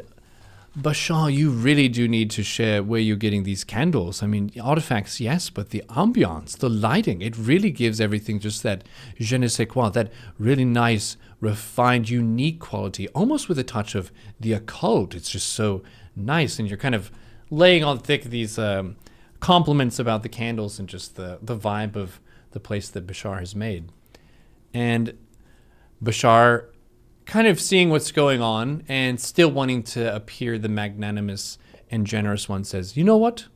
Bashar, you really do need to share where you're getting these candles. I mean, artifacts, yes, but the ambiance, the lighting, it really gives everything just that je ne sais quoi, that really nice, refined, unique quality, almost with a touch of the occult. It's just so nice, and you're kind of laying on thick these compliments about the candles and just the vibe of the place that Bashar has made. And Bashar, kind of seeing what's going on and still wanting to appear the magnanimous and generous one, says, you know what?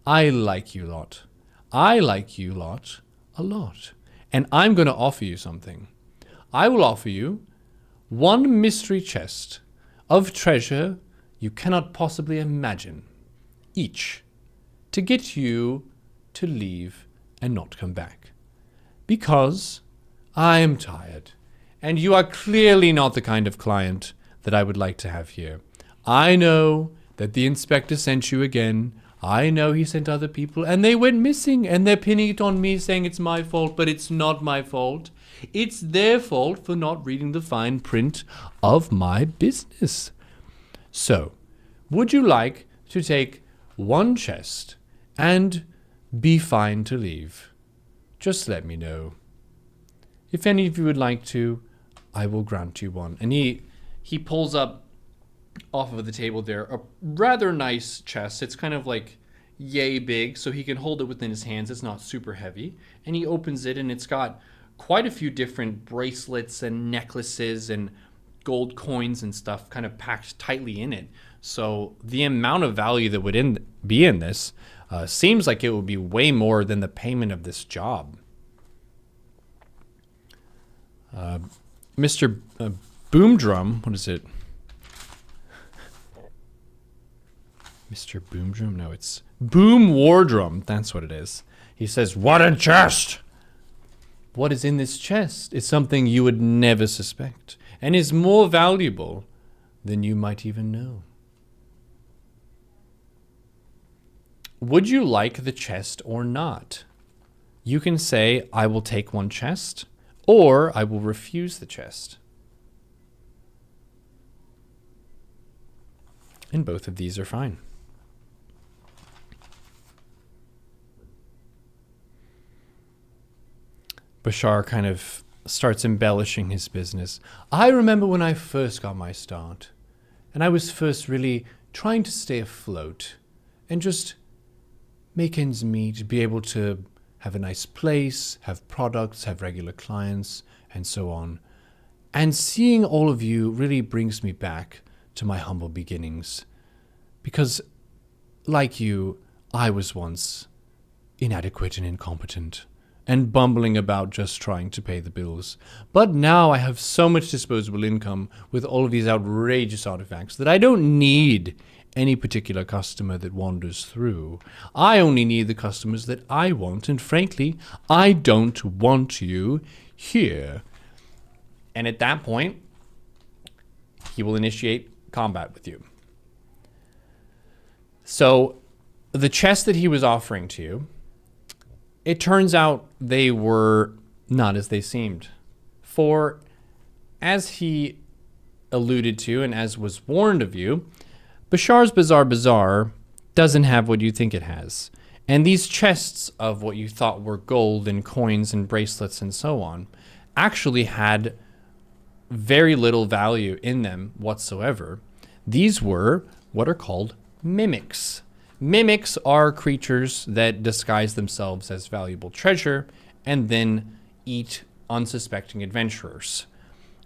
I like you lot. I like you lot a lot. And I'm going to offer you something. I will offer you one mystery chest of treasure you cannot possibly imagine, each, to get you to leave and not come back. Because I am tired. And you are clearly not the kind of client that I would like to have here. I know that the inspector sent you again. I know he sent other people, and they went missing, and they're pinning it on me, saying it's my fault, but it's not my fault. It's their fault for not reading the fine print of my business. So, would you like to take one chest and be fine to leave? Just let me know. If any of you would like to, I will grant you one. And he pulls up off of the table there a rather nice chest. It's kind of like yay big, so he can hold it within his hands. It's not super heavy. And he opens it, and it's got quite a few different bracelets and necklaces and gold coins and stuff kind of packed tightly in it. So the amount of value that would be in this seems like it would be way more than the payment of this job. Mr. Boomdrum, what is it? Mr. Boomdrum? No, it's Boom Wardrum. That's what it is. He says, what a chest! What is in this chest is something you would never suspect, and is more valuable than you might even know. Would you like the chest or not? You can say, I will take one chest, or I will refuse the chest. And both of these are fine. Bashar kind of starts embellishing his business. I remember when I first got my start, and I was first really trying to stay afloat and just make ends meet, be able to have a nice place, have products, have regular clients, and so on. And seeing all of you really brings me back to my humble beginnings. Because, like you, I was once inadequate and incompetent, and bumbling about just trying to pay the bills. But now I have so much disposable income with all of these outrageous artifacts that I don't need any particular customer that wanders through. I only need the customers that I want, and frankly, I don't want you here. And at that point, he will initiate combat with you. So, the chest that he was offering to you, it turns out they were not as they seemed. For, as he alluded to, and as was warned of you, Bashar's Bizarre Bazaar doesn't have what you think it has. And these chests of what you thought were gold and coins and bracelets and so on actually had very little value in them whatsoever. These were what are called mimics. Mimics are creatures that disguise themselves as valuable treasure and then eat unsuspecting adventurers.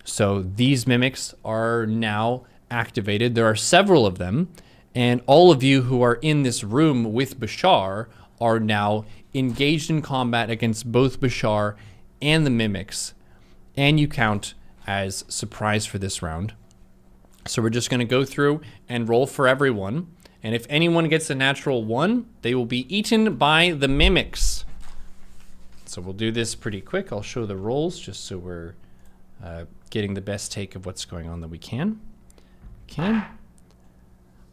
So these mimics are now activated. There are several of them, and all of you who are in this room with Bashar are now engaged in combat against both Bashar and the mimics, and you count as surprise for this round. So we're just going to go through and roll for everyone, and if anyone gets a natural 1, they will be eaten by the mimics. So we'll do this pretty quick. I'll show the rolls just so we're getting the best take of what's going on that we can. Okay.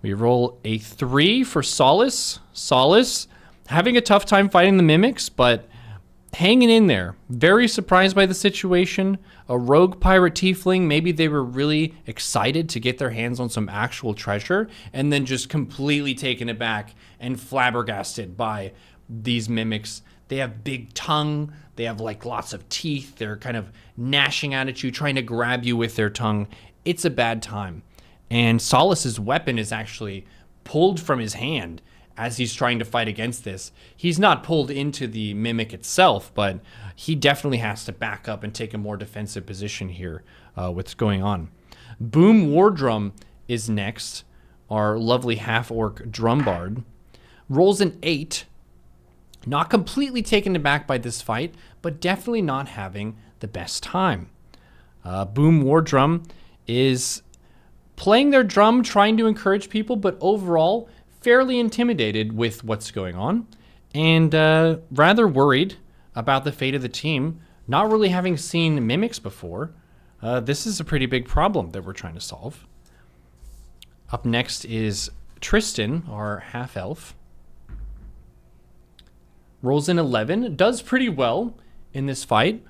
We roll a 3 for Solace. Solace, having a tough time fighting the mimics, but hanging in there. Very surprised by the situation. A rogue pirate tiefling, maybe they were really excited to get their hands on some actual treasure, and then just completely taken aback and flabbergasted by these mimics. They have big tongue. They have like lots of teeth. They're kind of gnashing out at you, trying to grab you with their tongue. It's a bad time. And Solace's weapon is actually pulled from his hand as he's trying to fight against this. He's not pulled into the mimic itself, but he definitely has to back up and take a more defensive position here. What's going on? Boom Wardrum is next. Our lovely half-orc drum bard rolls an 8. Not completely taken aback by this fight, but definitely not having the best time. Boom Wardrum is playing their drum, trying to encourage people, but overall fairly intimidated with what's going on, and rather worried about the fate of the team, not really having seen mimics before. This is a pretty big problem that we're trying to solve. Up next is Tristan, our half-elf. Rolls an 11, does pretty well in this fight.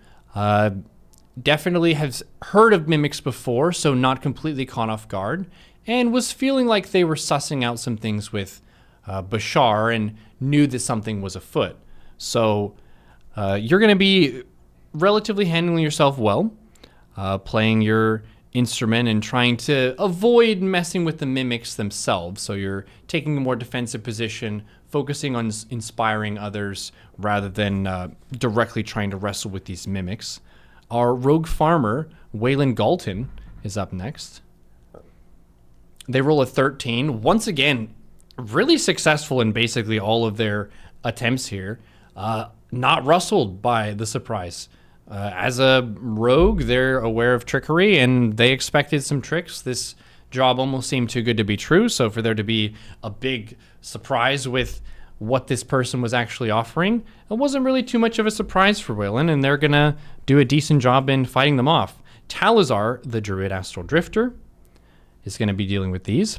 Definitely has heard of mimics before, so not completely caught off guard, and was feeling like they were sussing out some things with Bashar and knew that something was afoot. So you're going to be relatively handling yourself well, playing your instrument and trying to avoid messing with the mimics themselves. So you're taking a more defensive position, focusing on inspiring others rather than directly trying to wrestle with these mimics. Our rogue farmer, Waylon Galton, is up next. They roll a 13. Once again, really successful in basically all of their attempts here. Not rustled by the surprise. As a rogue, they're aware of trickery, and they expected some tricks. This job almost seemed too good to be true, so for there to be a big surprise with what this person was actually offering, it wasn't really too much of a surprise for Waylon, and they're going to do a decent job in fighting them off. Talazar, the Druid Astral Drifter, is going to be dealing with these.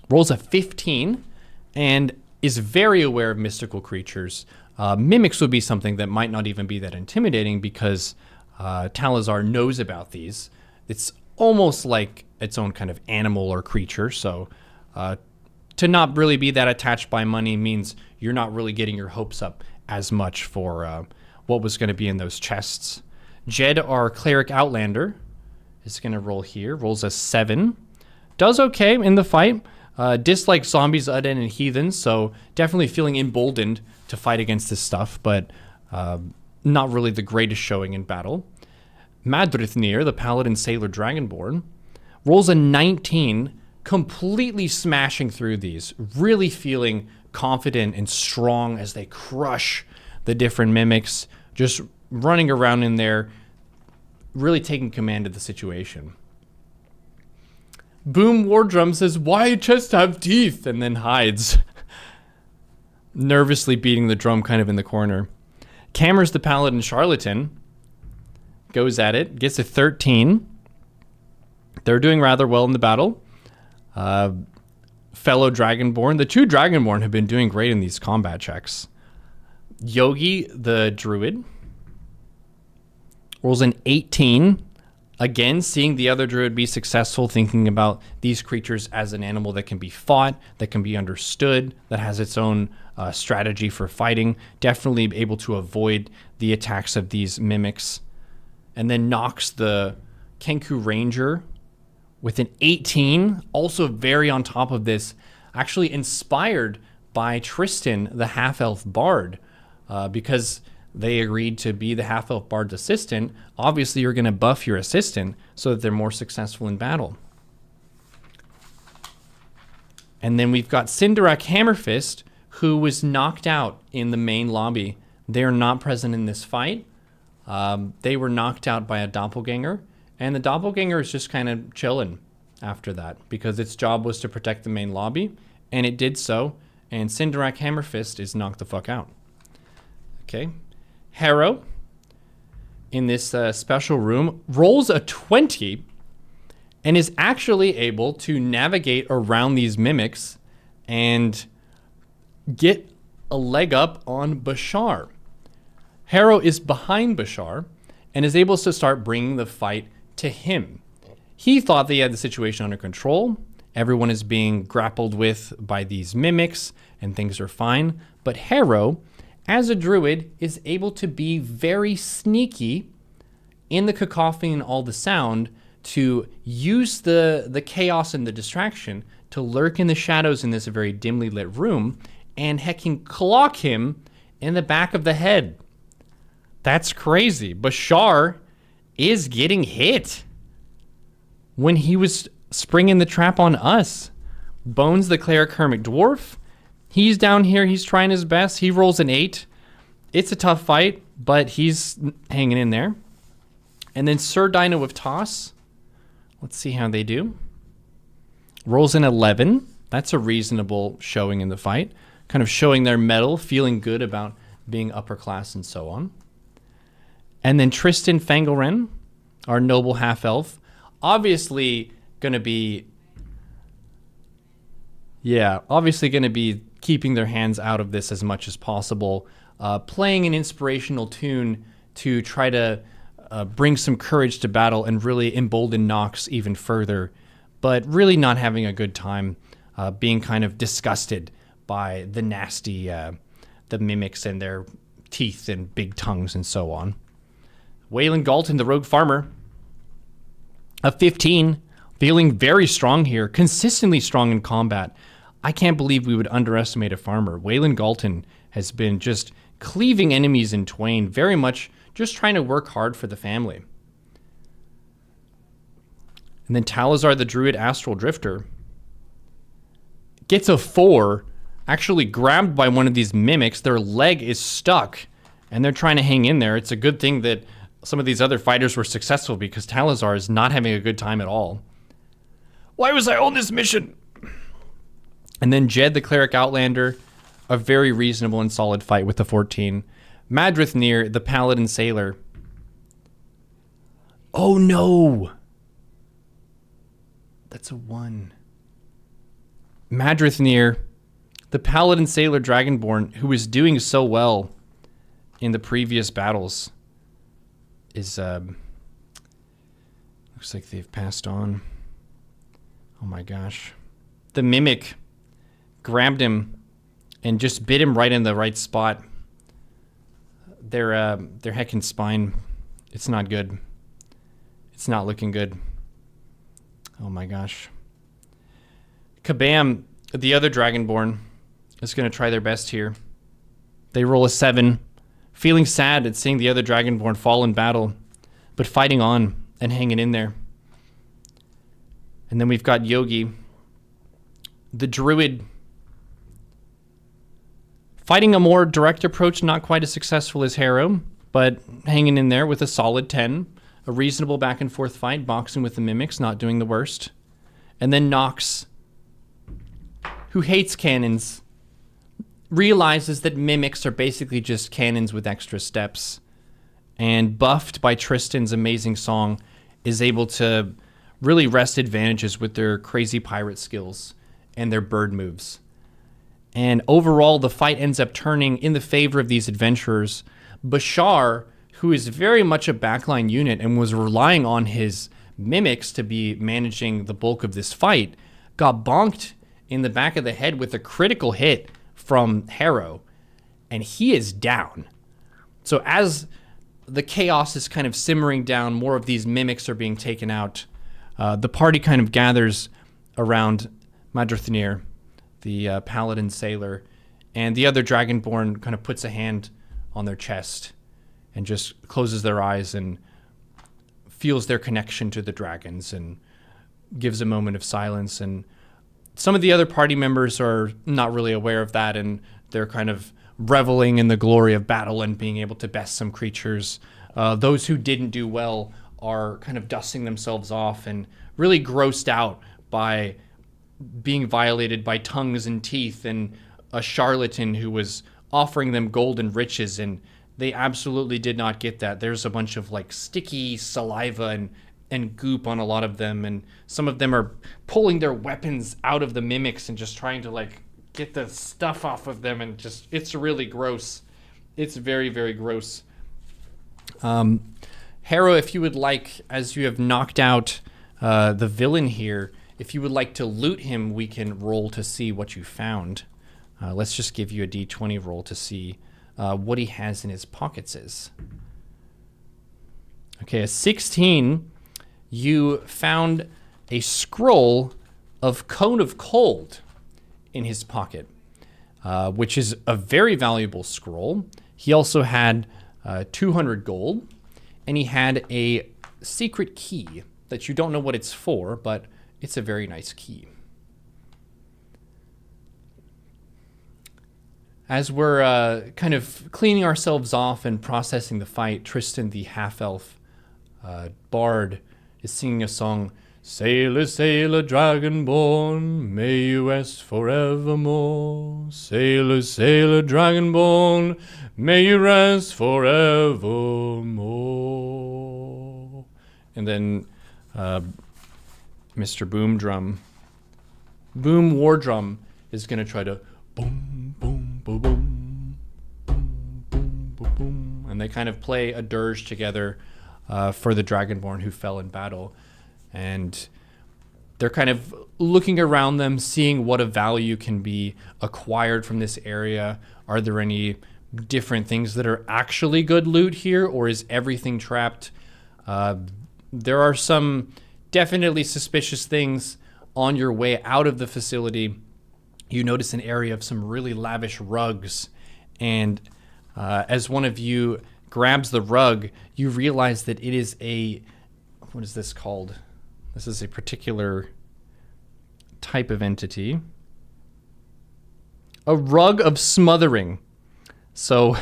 Rolls a 15 and is very aware of mystical creatures. Mimics would be something that might not even be that intimidating because Talazar knows about these. It's almost like its own kind of animal or creature, so to not really be that attached by money means you're not really getting your hopes up as much for what was going to be in those chests. Jed, our Cleric Outlander, is going to roll here. Rolls a 7. Does okay in the fight. Dislikes zombies, undead, and heathens, so definitely feeling emboldened to fight against this stuff, but not really the greatest showing in battle. Madrithnir, the Paladin Sailor Dragonborn, rolls a 19, completely smashing through these, really feeling confident and strong as they crush the different mimics, just running around in there, really taking command of the situation. Boom Wardrum says, "Why chest have teeth?" and then hides, nervously beating the drum kind of in the corner. Cameras, the Paladin Charlatan, goes at it, gets a 13. They're doing rather well in the battle. Fellow Dragonborn, the 2 Dragonborn have been doing great in these combat checks. Yogi, the Druid, rolls an 18. Again, seeing the other Druid be successful, thinking about these creatures as an animal that can be fought, that can be understood, that has its own strategy for fighting, definitely able to avoid the attacks of these mimics. And then knocks the Kenku Ranger with an 18, also very on top of this, actually inspired by Tristan, the half-elf bard, because they agreed to be the half-elf bard's assistant. Obviously, you're going to buff your assistant so that they're more successful in battle. And then we've got Cinderak Hammerfist, who was knocked out in the main lobby. They're not present in this fight. They were knocked out by a doppelganger, and the doppelganger is just kind of chilling after that because its job was to protect the main lobby, and it did so, and Cinderak Hammerfist is knocked the fuck out. Okay. Harrow, in this special room, rolls a 20 and is actually able to navigate around these mimics and get a leg up on Bashar. Harrow is behind Bashar and is able to start bringing the fight to him. He thought that he had the situation under control. Everyone is being grappled with by these mimics and things are fine. But Harrow, as a druid, is able to be very sneaky in the cacophony and all the sound to use the chaos and the distraction to lurk in the shadows in this very dimly lit room and hecking clock him in the back of the head. That's crazy. Bashar is getting hit when he was springing the trap on us. Bones, the cleric hermit dwarf, he's down here. He's trying his best. He rolls an 8. It's a tough fight, but he's hanging in there. And then Sir Dino of Toss. Let's see how they do. Rolls an 11. That's a reasonable showing in the fight. Kind of showing their mettle, feeling good about being upper class and so on. And then Tristan Fangaren, our noble half-elf, obviously going to be keeping their hands out of this as much as possible, playing an inspirational tune to try to bring some courage to battle and really embolden Nox even further, but really not having a good time, being kind of disgusted by the nasty, the mimics and their teeth and big tongues and so on. Waylon Galton, the rogue farmer, a 15, feeling very strong here, consistently strong in combat. I can't believe we would underestimate a farmer. Waylon Galton has been just cleaving enemies in twain, very much just trying to work hard for the family. And then Talazar, the druid astral drifter, gets a 4, actually grabbed by one of these mimics. Their leg is stuck, and they're trying to hang in there. It's a good thing that some of these other fighters were successful because Talazar is not having a good time at all. Why was I on this mission? And then Jed, the cleric outlander, a very reasonable and solid fight with the 14. Madrithnir, the paladin sailor. Oh no! That's a 1. Madrithnir, the paladin sailor dragonborn, who was doing so well in the previous battles, is looks like they've passed on. Oh my gosh. The mimic grabbed him and just bit him right in the right spot. Their heckin' spine, it's not good. It's not looking good. Oh my gosh. Kabam, the other dragonborn, is going to try their best here. They roll a 7, feeling sad at seeing the other dragonborn fall in battle, but fighting on and hanging in there. And then we've got Yogi, the druid, fighting a more direct approach, not quite as successful as Harrow, but hanging in there with a solid 10. A reasonable back and forth fight, boxing with the mimics, not doing the worst. And then Nox, who hates cannons, realizes that mimics are basically just cannons with extra steps, and buffed by Tristan's amazing song, is able to really wrest advantages with their crazy pirate skills and their bird moves. And overall, the fight ends up turning in the favor of these adventurers. Bashar, who is very much a backline unit and was relying on his mimics to be managing the bulk of this fight, got bonked in the back of the head with a critical hit from Harrow, and he is down. So as the chaos is kind of simmering down, more of these mimics are being taken out. The party kind of gathers around Madrithnir, the paladin sailor, and the other dragonborn kind of puts a hand on their chest and just closes their eyes and feels their connection to the dragons and gives a moment of silence. And some of the other party members are not really aware of that, and they're kind of reveling in the glory of battle and being able to best some creatures. Those who didn't do well are kind of dusting themselves off and really grossed out by being violated by tongues and teeth and a charlatan who was offering them gold and riches, and they absolutely did not get that. There's a bunch of like sticky saliva and goop on a lot of them, and some of them are pulling their weapons out of the mimics and just trying to like get the stuff off of them, and just, it's really gross. It's very, very gross. Harrow, if you would like, as you have knocked out the villain here, if you would like to loot him, we can roll to see what you found. Let's just give you a d20 roll to see what he has in his pockets is. Okay, a 16, you found a scroll of Cone of Cold in his pocket, which is a very valuable scroll. He also had 200 gold, and he had a secret key that you don't know what it's for, but it's a very nice key. As we're kind of cleaning ourselves off and processing the fight, Tristan, the half-elf bard, is singing a song. Sailor, sailor, dragonborn, may you rest forevermore. Sailor, sailor, dragonborn, may you rest forevermore. And then Mr. Boom Wardrum is going to try to boom, boom, boom, boom, boom, boom, boom, boom. And they kind of play a dirge together for the dragonborn who fell in battle. And they're kind of looking around them, seeing what of value can be acquired from this area. Are there any different things that are actually good loot here, or is everything trapped? There are some definitely suspicious things on your way out of the facility. You notice an area of some really lavish rugs, and as one of you grabs the rug, you realize that it is what is this called? This is a particular type of entity. A rug of smothering. So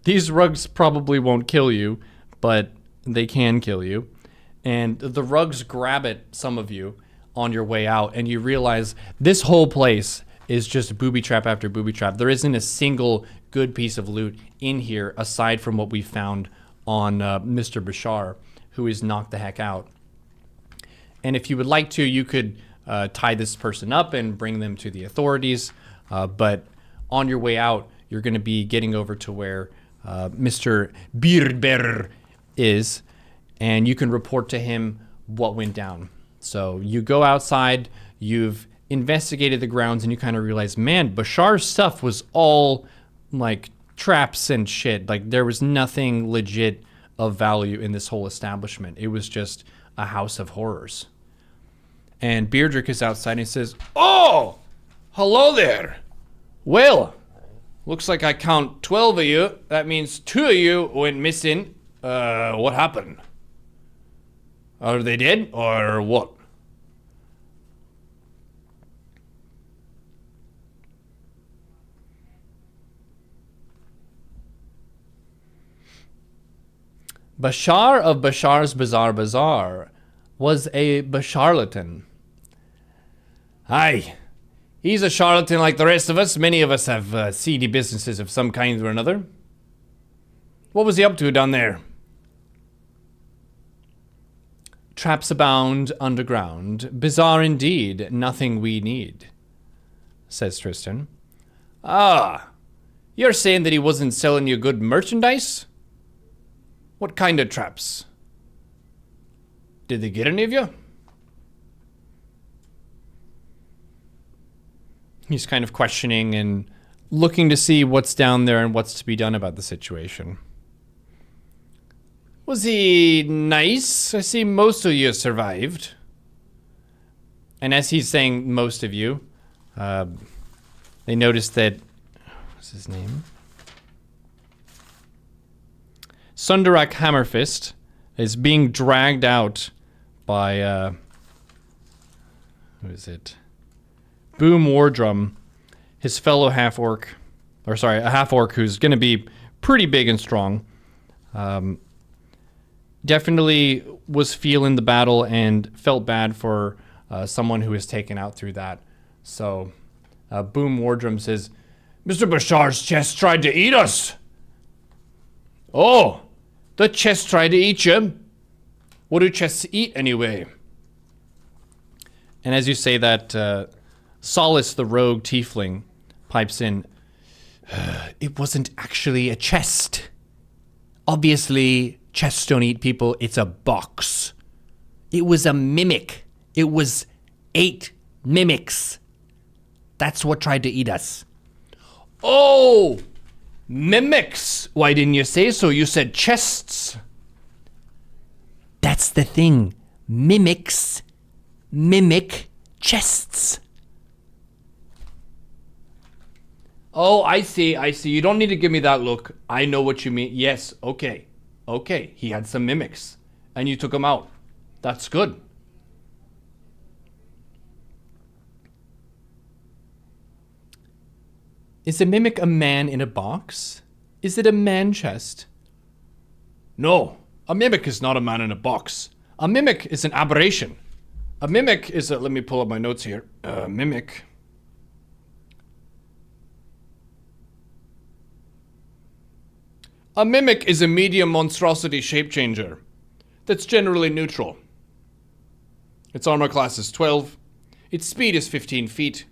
these rugs probably won't kill you, but they can kill you. And the rugs grab at some of you on your way out, and you realize this whole place is just booby trap after booby trap. There isn't a single good piece of loot in here aside from what we found on Mr. Bashar, who is knocked the heck out. And if you would like to, you could tie this person up and bring them to the authorities. But on your way out, you're going to be getting over to where Mr. Beardbearer is, and you can report to him what went down. So you go outside, you've investigated the grounds, and you kind of realize, man, Bashar's stuff was all like traps and shit. Like there was nothing legit of value in this whole establishment. It was just a house of horrors. And Beardrick is outside and he says, "Oh, hello there. Well, looks like I count 12 of you. That means 2 of you went missing. What happened? Are they dead or what?" Bashar of Bashar's Bazaar Bazaar was a Basharlatan. Aye, he's a charlatan like the rest of us. Many of us have seedy businesses of some kind or another. What was he up to down there? Traps abound underground. Bizarre indeed. Nothing we need, says Tristan. Ah, you're saying that he wasn't selling you good merchandise? What kind of traps? Did they get any of you? He's kind of questioning and looking to see what's down there and what's to be done about the situation. Was he nice? I see most of you survived. And as he's saying most of you, they notice that, what's his name? Sundarak Hammerfist is being dragged out by, who is it? Boom Wardrum, his fellow half-orc, or sorry, a half-orc who's going to be pretty big and strong. Definitely was feeling the battle and felt bad for someone who was taken out through that. So Boom Wardrum says, "Mr. Bashar's chest tried to eat us." "Oh, the chest tried to eat you? What do chests eat anyway?" And as you say that, Solace, the rogue tiefling, pipes in. "It wasn't actually a chest. Obviously, Chests don't eat people. It's a box. It was a mimic. It was 8 mimics. That's what tried to eat us. Oh! Mimics! Why didn't you say so? You said chests. That's the thing. Mimics mimic chests. Oh, I see. You don't need to give me that look. I know what you mean. Yes, okay. Okay, he had some mimics. And you took him out. That's good. Is a mimic a man in a box? Is it a man chest? No, a mimic is not a man in a box. A mimic is an aberration. A mimic is a, let me pull up my notes here. A mimic. A mimic is a medium monstrosity shape changer that's generally neutral. Its armor class is 12. Its speed is 15 feet.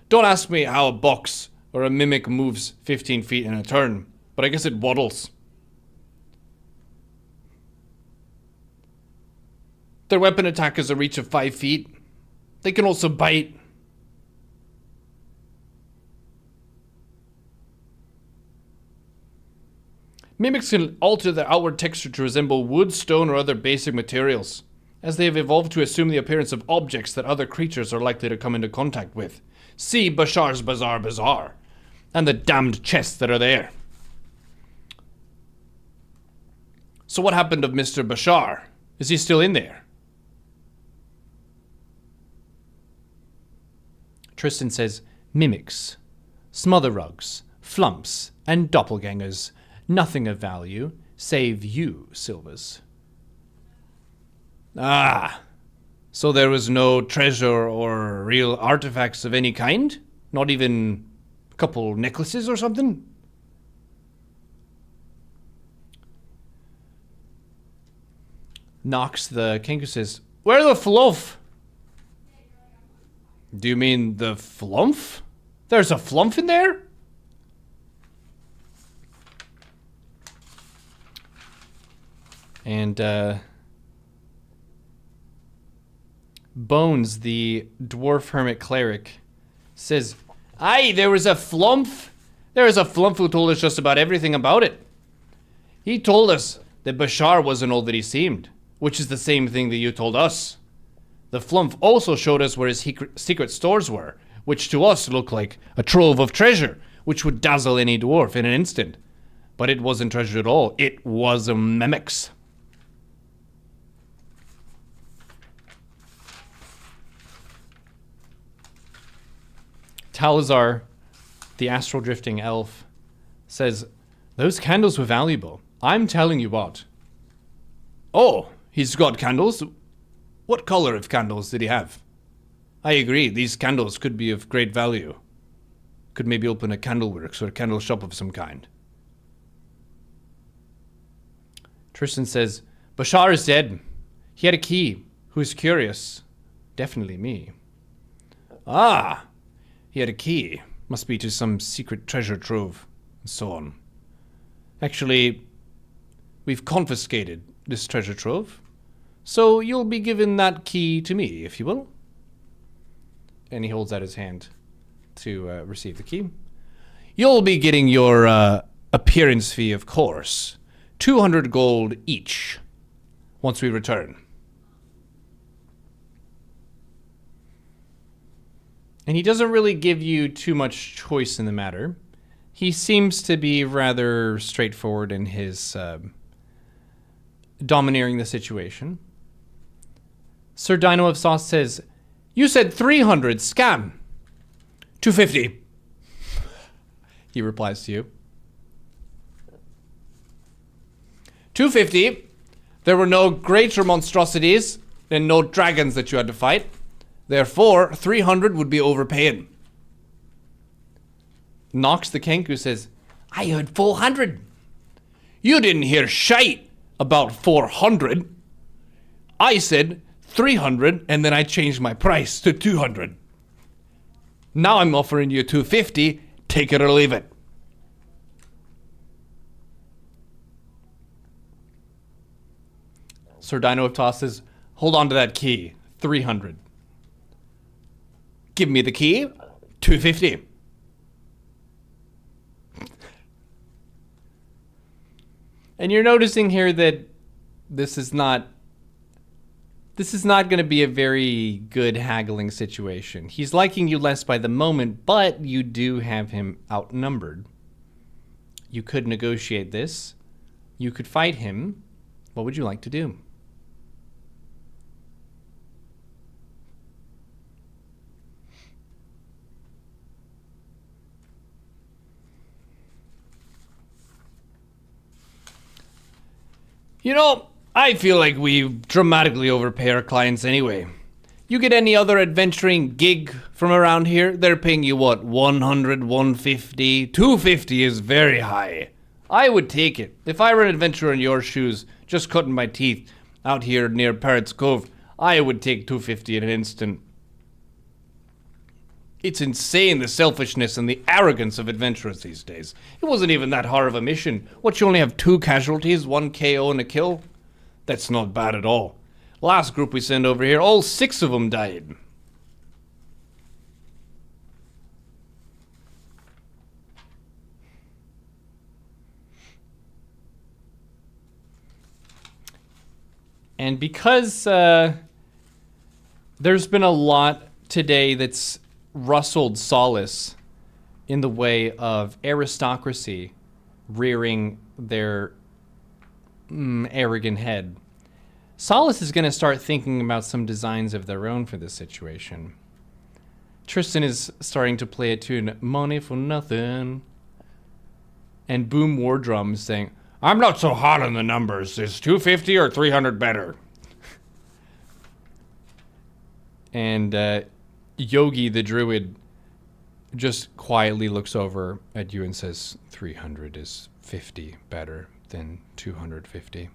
Don't ask me how a box or a mimic moves 15 feet in a turn, but I guess it waddles. Their weapon attack has a reach of 5 feet. They can also bite. Mimics can alter their outward texture to resemble wood, stone, or other basic materials, as they have evolved to assume the appearance of objects that other creatures are likely to come into contact with. See Bashar's Bizarre Bazaar, and the damned chests that are there. So what happened of Mr. Bashar? Is he still in there? Tristan says, mimics, smother rugs, flumps, and doppelgangers. Nothing of value, save you, Silvers. Ah, so there was no treasure or real artifacts of any kind? Not even a couple necklaces or something? Knox the Kenku says, where the fluff? Do you mean the flump? There's a flump in there? And Bones, the dwarf hermit cleric, says, aye, there was a flump. There was a flump who told us just about everything about it. He told us that Bashar wasn't all that he seemed, which is the same thing that you told us. The flump also showed us where his secret stores were, which to us looked like a trove of treasure, which would dazzle any dwarf in an instant. But it wasn't treasure at all. It was a mimics. Talazar, the astral drifting elf, says, those candles were valuable. I'm telling you what. Oh, he's got candles? What color of candles did he have? I agree, these candles could be of great value. Could maybe open a candleworks or a candle shop of some kind. Tristan says, Bashar is dead. He had a key. Who's curious? Definitely me. Ah, he had a key. Must be to some secret treasure trove, and so on. Actually, we've confiscated this treasure trove, so you'll be given that key to me, if you will. And he holds out his hand to receive the key. You'll be getting your appearance fee, of course. 200 gold each, once we return. And he doesn't really give you too much choice in the matter. He seems to be rather straightforward in his domineering the situation. Sir Dino of Sauce says, you said 300, scam. 250. He replies to you. 250. There were no greater monstrosities and no dragons that you had to fight. Therefore, 300 would be overpaying. Nox the Kenku says, I heard 400. You didn't hear shite about 400. I said 300 and then I changed my price to 200. Now I'm offering you 250. Take it or leave it. Sir Dino of Toss says, hold on to that key. 300. Give me the key. 250. And you're noticing here that this is not going to be a very good haggling situation. He's liking you less by the moment, but you do have him outnumbered. You could negotiate this. You could fight him. What would you like to do? You know, I feel like we dramatically overpay our clients anyway. You get any other adventuring gig from around here, they're paying you what, 100, 150, 250 is very high. I would take it. If I were an adventurer in your shoes, just cutting my teeth out here near Parrots Cove, I would take 250 in an instant. It's insane, the selfishness and the arrogance of adventurers these days. It wasn't even that hard of a mission. What, you only have 2 casualties, 1 KO and a kill? That's not bad at all. Last group we sent over here, all 6 of them died. And because there's been a lot today that's rustled Solace in the way of aristocracy rearing their arrogant head, Solace is going to start thinking about some designs of their own for this situation. Tristan is starting to play a tune, Money for Nothing. And Boom War Drum is saying, I'm not so hot on the numbers. Is 250 or 300 better? And Yogi the Druid just quietly looks over at you and says, 300 is 50 better than 250.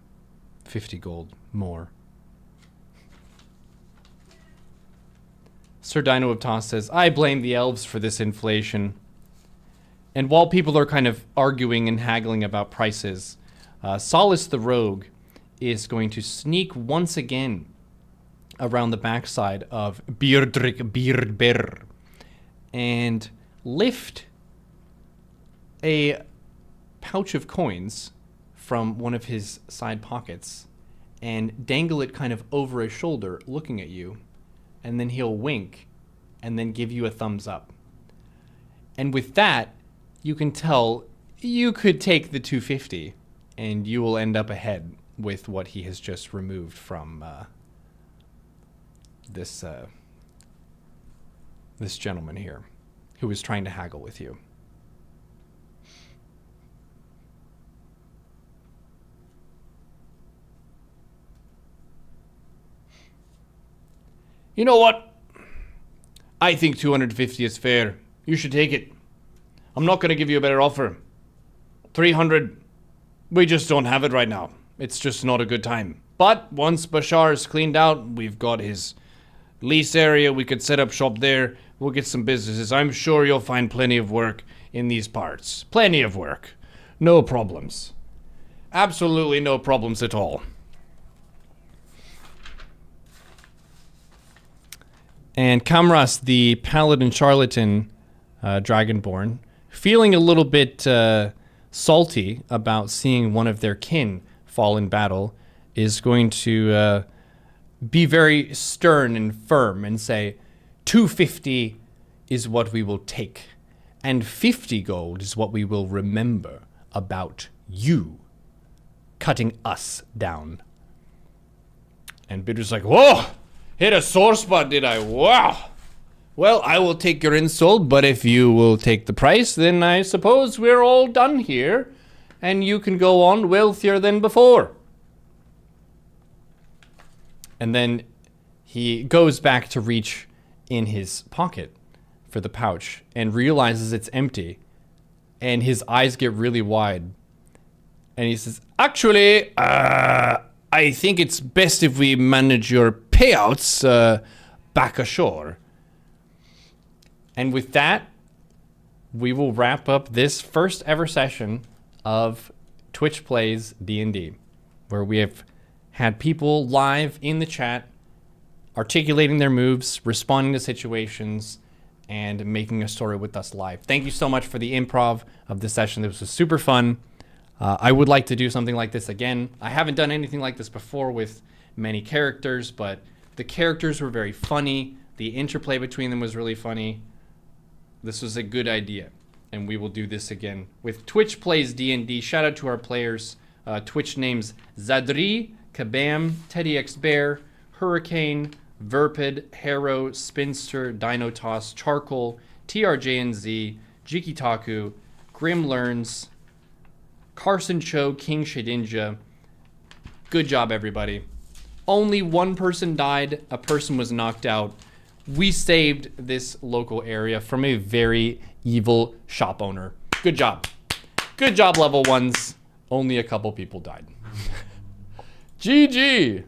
50 gold more. Sir Dino of Toss says, I blame the elves for this inflation. And while people are kind of arguing and haggling about prices, Solace the Rogue is going to sneak once again around the backside of Beardrick Beardbear and lift a pouch of coins from one of his side pockets and dangle it kind of over his shoulder, looking at you, and then he'll wink and then give you a thumbs up. And with that, you can tell you could take the 250 and you will end up ahead with what he has just removed from this gentleman here who is trying to haggle with you. You know what? I think 250 is fair. You should take it. I'm not going to give you a better offer. 300, we just don't have it right now. It's just not a good time. But once Bashar is cleaned out, we've got his lease area, we could set up shop there, we'll get some businesses. I'm sure you'll find plenty of work in these parts. Plenty of work. No problems. Absolutely no problems at all. And Kamras, the paladin charlatan dragonborn, feeling a little bit salty about seeing one of their kin fall in battle, is going to be very stern and firm and say, 250 is what we will take, and 50 gold is what we will remember about you cutting us down. And Bidder's like, whoa! Hit a sore spot, did I? Wow! Well, I will take your insult, but if you will take the price, then I suppose we're all done here, and you can go on wealthier than before. And then he goes back to reach in his pocket for the pouch and realizes it's empty, and his eyes get really wide. And he says, actually, I think it's best if we manage your payouts back ashore. And with that, we will wrap up this first ever session of Twitch Plays D&D, where we have had people live in the chat articulating their moves, responding to situations, and making a story with us live. Thank you so much for the improv of this session. This was super fun. I would like to do something like this again. I haven't done anything like this before with many characters, but the characters were very funny. The interplay between them was really funny. This was a good idea, and we will do this again with Twitch Plays DnD. Shout out to our players. Twitch names Zadri, Kabam, Teddy X Bear, Hurricane, Verpid, Harrow, Spinster, Dinotoss, Charcoal, TRJNZ, Jikitaku, Grim Learns, Carson Cho, King Shedinja. Good job, everybody. Only one person died. A person was knocked out. We saved this local area from a very evil shop owner. Good job. Good job, level ones. Only a couple people died. GG.